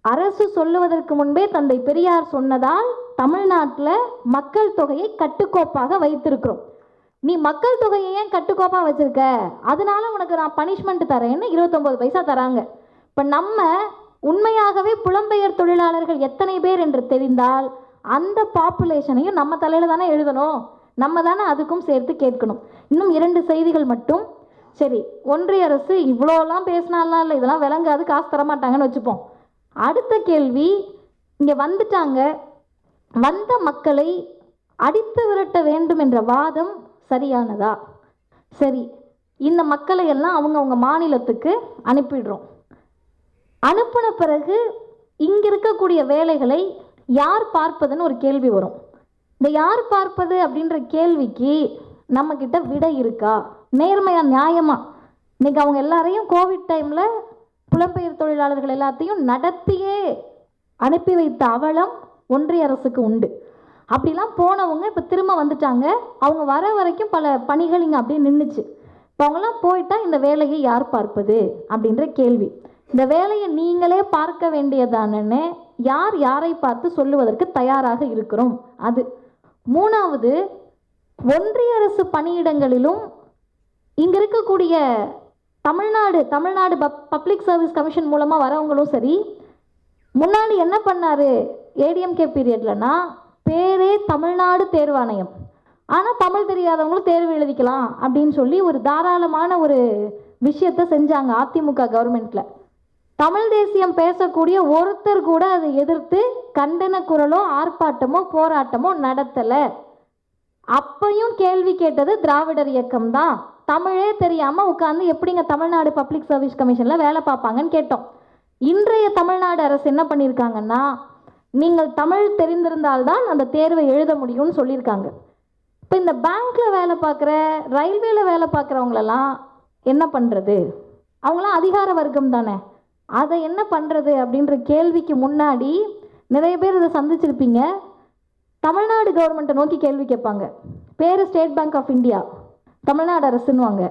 அரசு சொல்லுவதற்கு முன்பே தந்தை பெரியார் சொன்னதால் தமிழ்நாட்டில் மக்கள் தொகையை கட்டுக்கோப்பாக வைத்திருக்கிறோம். நீ மக்கள் தொகையை ஏன் கட்டுக்கோப்பாக வச்சிருக்க, அதனால உனக்கு நான் பனிஷ்மெண்ட் தரேன்னு 29 பைசா தராங்க. இப்போ நம்ம உண்மையாகவே புலம்பெயர் தொழிலாளர்கள் எத்தனை பேர் என்று தெரிந்தால் அந்த பாப்புலேஷனையும் நம்ம தலையில் தானே எழுதணும், நம்ம தானே அதுக்கும் சேர்த்து கேட்கணும். இன்னும் 2 செய்திகள் மட்டும். சரி, ஒன்றிய அரசு இவ்வளோலாம் பேசினாலாம் இல்லை, இதெல்லாம் விளங்காது, காசு தரமாட்டாங்கன்னு வச்சுப்போம். அடுத்த கேள்வி, இங்கே வந்துட்டாங்க, வந்த மக்களை அடித்து விரட்ட வேண்டும் என்ற வாதம் சரியானதா? சரி, இந்த மக்களை எல்லாம் அவங்கவுங்க மாநிலத்துக்கு அனுப்பிடுறோம். அனுப்பின பிறகு இங்கே இருக்கக்கூடிய வேலைகளை யார் பார்ப்பதுன்னு ஒரு கேள்வி வரும். இந்த யார் பார்ப்பது அப்படின்ற கேள்விக்கு நம்மக்கிட்ட விடை இருக்கா? நேர்மையாக நியாயமாக இன்றைக்கி அவங்க எல்லாரையும் கோவிட் டைமில் புலம்பெயர் தொழிலாளர்கள் எல்லாத்தையும் நடத்தியே அனுப்பி வைத்த அவலம் ஒன்றிய அரசுக்கு உண்டு. அப்படிலாம் போனவங்க இப்போ திரும்ப வந்துட்டாங்க. அவங்க வர வரைக்கும் பல பணிகள் இங்கே அப்படியே நின்றுச்சு. இப்போ அவங்களாம் போயிட்டா இந்த வேலையை யார் பார்ப்பது அப்படின்ற கேள்வி. இந்த வேலையை நீங்களே பார்க்க வேண்டியதானன்னு யார் யாரை பார்த்து சொல்லுவதற்கு தயாராக இருக்கிறோம்? அது. 3வது, ஒன்றிய அரசு பணியிடங்களிலும் இங்கே இருக்கக்கூடிய தமிழ்நாடு பப்ளிக் சர்வீஸ் கமிஷன் மூலமாக வரவங்களும் சரி, முன்னாடி என்ன பண்ணார் ஏடிஎம்கே பீரியட்லனா, பேரே தமிழ்நாடு தேர்வாணையம், ஆனால் தமிழ் தெரியாதவங்களும் தேர்வு எழுதிக்கலாம் அப்படின்னு சொல்லி ஒரு தாராளமான ஒரு விஷயத்தை செஞ்சாங்க அதிமுக கவர்மெண்ட்டில். தமிழ் தேசியம் பேசக்கூடிய ஒருத்தர் கூட அதை எதிர்த்து கண்டன குரலோ ஆர்ப்பாட்டமோ போராட்டமோ நடத்தலை. அப்பையும் கேள்வி கேட்டது திராவிடர் இயக்கம் தான். தமிழே தெரியாமல் உட்காந்து எப்படிங்க தமிழ்நாடு பப்ளிக் சர்வீஸ் கமிஷனில் வேலை பார்ப்பாங்கன்னு கேட்டோம். இன்றைய தமிழ்நாடு அரசு என்ன பண்ணியிருக்காங்கன்னா, நீங்கள் தமிழ் தெரிந்திருந்தால்தான் அந்த தேர்வை எழுத முடியும்னு சொல்லியிருக்காங்க. இப்போ இந்த பேங்க்கில் வேலை பார்க்குற, ரயில்வேல வேலை பார்க்குறவங்களெல்லாம் என்ன பண்ணுறது? அவங்களாம் அதிகார வர்க்கம் தானே, அதை என்ன பண்ணுறது அப்படின்ற கேள்விக்கு முன்னாடி நிறைய பேர் இதை சந்திச்சிருப்பீங்க. தமிழ்நாடு கவர்மெண்ட்டை நோக்கி கேள்வி கேட்பாங்க. பேர் State Bank of India, Tamil Nadu அரசுன்னுவாங்க.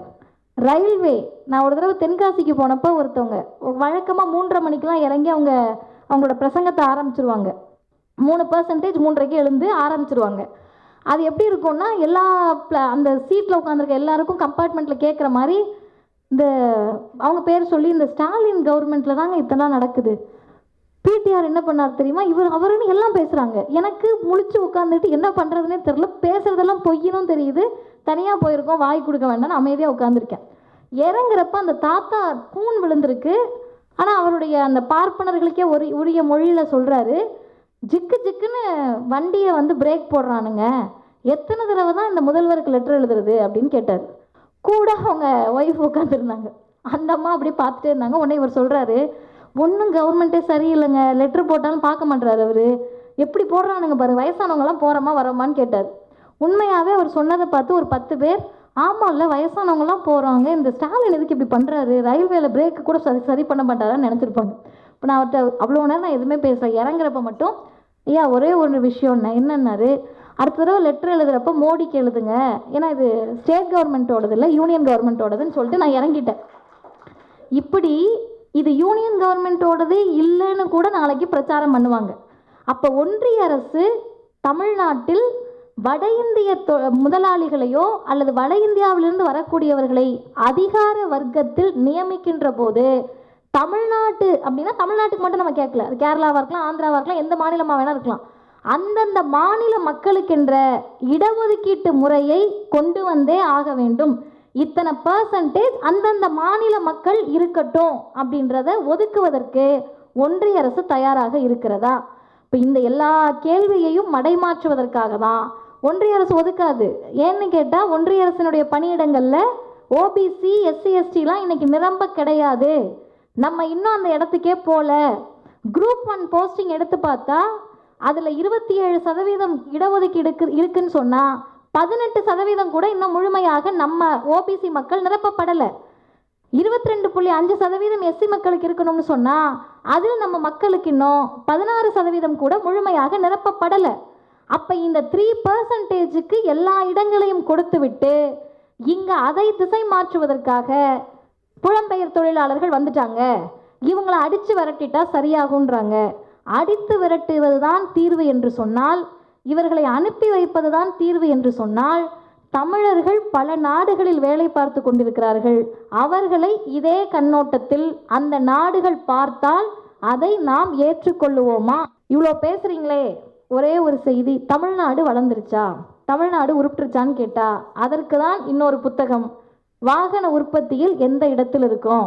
ரயில்வே, நான் ஒரு தடவை தென்காசிக்கு போனப்போ ஒருத்தவங்க வழக்கமாக 3:30 மணிக்கெலாம் இறங்கி அவங்களோட பிரசங்கத்தை ஆரம்பிச்சிருவாங்க. 3% 3:30க்கு எழுந்து ஆரம்பிச்சிருவாங்க. அது எப்படி இருக்கும்னா, எல்லா அந்த சீட்டில் உட்காந்துருக்க எல்லாருக்கும் கம்பார்ட்மெண்ட்டில் கேட்குற மாதிரி இந்த அவங்க பேர் சொல்லி, இந்த ஸ்டாலின் கவர்மெண்ட்டில் தாங்க இதெல்லாம் நடக்குது. பிடிஆர் என்ன பண்ணார் தெரியுமா, அவருன்னு எல்லாம் பேசுகிறாங்க. எனக்கு முழிச்சு உட்காந்துட்டு என்ன பண்ணுறதுனே தெரில. பேசுகிறதெல்லாம் பொய்யணும் தெரியுது. தனியாக போயிருக்கோம், வாய் கொடுக்க வேண்டாம்னு அமைதியாக உட்காந்துருக்கேன். இறங்குறப்ப அந்த தாத்தா கூன் விழுந்திருக்கு. ஆனால் அவருடைய அந்த பார்ப்பனர்களுக்கே உரிய மொழியில் சொல்கிறாரு, ஜிக்கு ஜிக்குன்னு வண்டியை வந்து பிரேக் போடுறானுங்க, எத்தனை தடவை தான் இந்த முதல்வருக்கு லெட்டர் எழுதுறது அப்படின்னு கேட்டார். கூட அவங்க ஒய்ஃப் உட்காந்துருந்தாங்க. அந்த அம்மா அப்படியே பார்த்துட்டே இருந்தாங்க. உடனே இவர் சொல்கிறாரு, ஒன்றும் கவர்மெண்ட்டே சரியில்லைங்க, லெட்ரு போட்டாலும் பார்க்க மாட்டார் அவர், எப்படி போடுறானுங்க பாரு, வயசானவங்களாம் போகிறோமா வரோமான்னு கேட்டார். உண்மையாகவே அவர் சொன்னதை பார்த்து ஒரு 10 பேர் ஆமாம்ல வயசானவங்கலாம் போகிறாங்க, இந்த ஸ்டாலின் எதுக்கு இப்படி பண்ணுறாரு, ரயில்வேல பிரேக்கு கூட சரி பண்ண மாட்டாரான்னு நினச்சிருப்பாங்க. இப்போ நான் அவர்கிட்ட அவ்வளோ நேரம் நான் எதுவுமே பேசல. இறங்குறப்ப மட்டும் ஐயா ஒரே ஒரு விஷயம்னா என்னன்னாரு, அடுத்த தடவை லெட்டர் எழுதுகிறப்ப மோடிக்கு எழுதுங்க, ஏன்னா இது ஸ்டேட் கவர்மெண்ட்டோடது இல்லை யூனியன் கவர்மெண்ட்டோடதுன்னு சொல்லிட்டு நான் இறங்கிட்டேன். இப்படி இது யூனியன் கவர்மெண்ட்டோடது இல்லைன்னு கூட நாளைக்கு பிரச்சாரம் பண்ணுவாங்க. அப்போ ஒன்றிய அரசு தமிழ்நாட்டில் வட இந்திய முதலாளிகளையோ அல்லது வட இந்தியாவிலிருந்து வரக்கூடியவர்களை அதிகார வர்க்கத்தில் நியமிக்கின்ற போது தமிழ்நாட்டு அப்படின்னா தமிழ்நாட்டுக்கு மட்டும் நம்ம கேட்கல, அது கேரளாவாக இருக்கலாம், ஆந்திராவாக இருக்கலாம், எந்த மாநிலமாக வேணா இருக்கலாம். அந்தந்த மாநில மக்களுக்கென்ற இடஒதுக்கீட்டு முறையை கொண்டு வந்தே ஆக வேண்டும். இத்தனை % அந்தந்த மாநில மக்கள் இருக்கட்டும் அப்படின்றத ஒதுக்குவதற்கு ஒன்றிய அரசு தயாராக இருக்கிறதா? இப்போ இந்த எல்லா கேள்வியையும் மடைமாற்றுவதற்காக தான் ஒன்றிய அரசு ஒதுக்காது. ஏன்னு கேட்டால் ஒன்றிய அரசினுடைய பணியிடங்களில் ஓபிசி எஸ்சி எஸ்டிலாம் இன்னைக்கு நிரம்ப கிடையாது. நம்ம இன்னும் அந்த இடத்துக்கே போல. குரூப் 1 போஸ்டிங் எடுத்து பார்த்தா அதில் 27% இடஒதுக்கீடு இருக்குன்னு சொன்னால் 18% கூட இன்னும் முழுமையாக நம்ம ஓபிசி மக்கள் நிரப்பப்படலை. 22.5% எஸ்சி மக்களுக்கு இருக்கணும்னு சொன்னால் அதில் நம்ம மக்களுக்கு இன்னும் 16% கூட முழுமையாக நிரப்பப்படலை. அப்போ இந்த 3%க்கு எல்லா இடங்களையும் கொடுத்து விட்டு இங்கே அதை திசை மாற்றுவதற்காக புலம்பெயர் தொழிலாளர்கள் வந்துட்டாங்க, இவங்களை அடித்து விரட்டிட்டா சரியாகுன்றாங்க. அடித்து விரட்டுவது தான் தீர்வு என்று சொன்னால், இவர்களை அனுப்பி வைப்பது தான் தீர்வு என்று சொன்னால், தமிழர்கள் பல நாடுகளில் வேலை பார்த்து கொண்டிருக்கிறார்கள். அவர்களை இதே கண்ணோட்டத்தில் அந்த நாடுகள் பார்த்தால் அதை நாம் ஏற்றுக்கொள்ளுவோமா? இவ்வளோ பேசுகிறீங்களே, ஒரே ஒரு செய்தி, தமிழ்நாடு வளர்ந்துருச்சா, தமிழ்நாடு உருப்பிட்டுருச்சான்னு கேட்டால் அதற்கு தான் இன்னொரு புத்தகம். வாகன உற்பத்தியில் எந்த இடத்தில் இருக்கும்,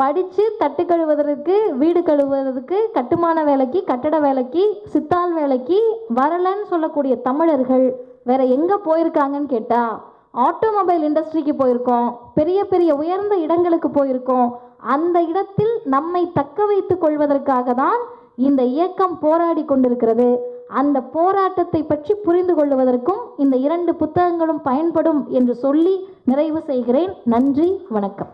படித்து தட்டு கழுவுவதற்கு, வீடு கழுவுவதற்கு, கட்டுமான வேலைக்கு, கட்டட வேலைக்கு, சித்தாள் வேலைக்கு வரலன்னு சொல்லக்கூடிய தமிழர்கள் வேற எங்கே போயிருக்காங்கன்னு கேட்டால் ஆட்டோமொபைல் இண்டஸ்ட்ரிக்கு போயிருக்கோம், பெரிய பெரிய உயர்ந்த இடங்களுக்கு போயிருக்கோம். அந்த இடத்தில் நம்மை தக்க வைத்துக் கொள்வதற்காக தான் இந்த இயக்கம் போராடி கொண்டிருக்கிறது. அந்த போராட்டத்தை பற்றி புரிந்து கொள்வதற்கும் இந்த 2 புத்தகங்களும் பயன்படும் என்று சொல்லி நிறைவு செய்கிறேன். நன்றி, வணக்கம்.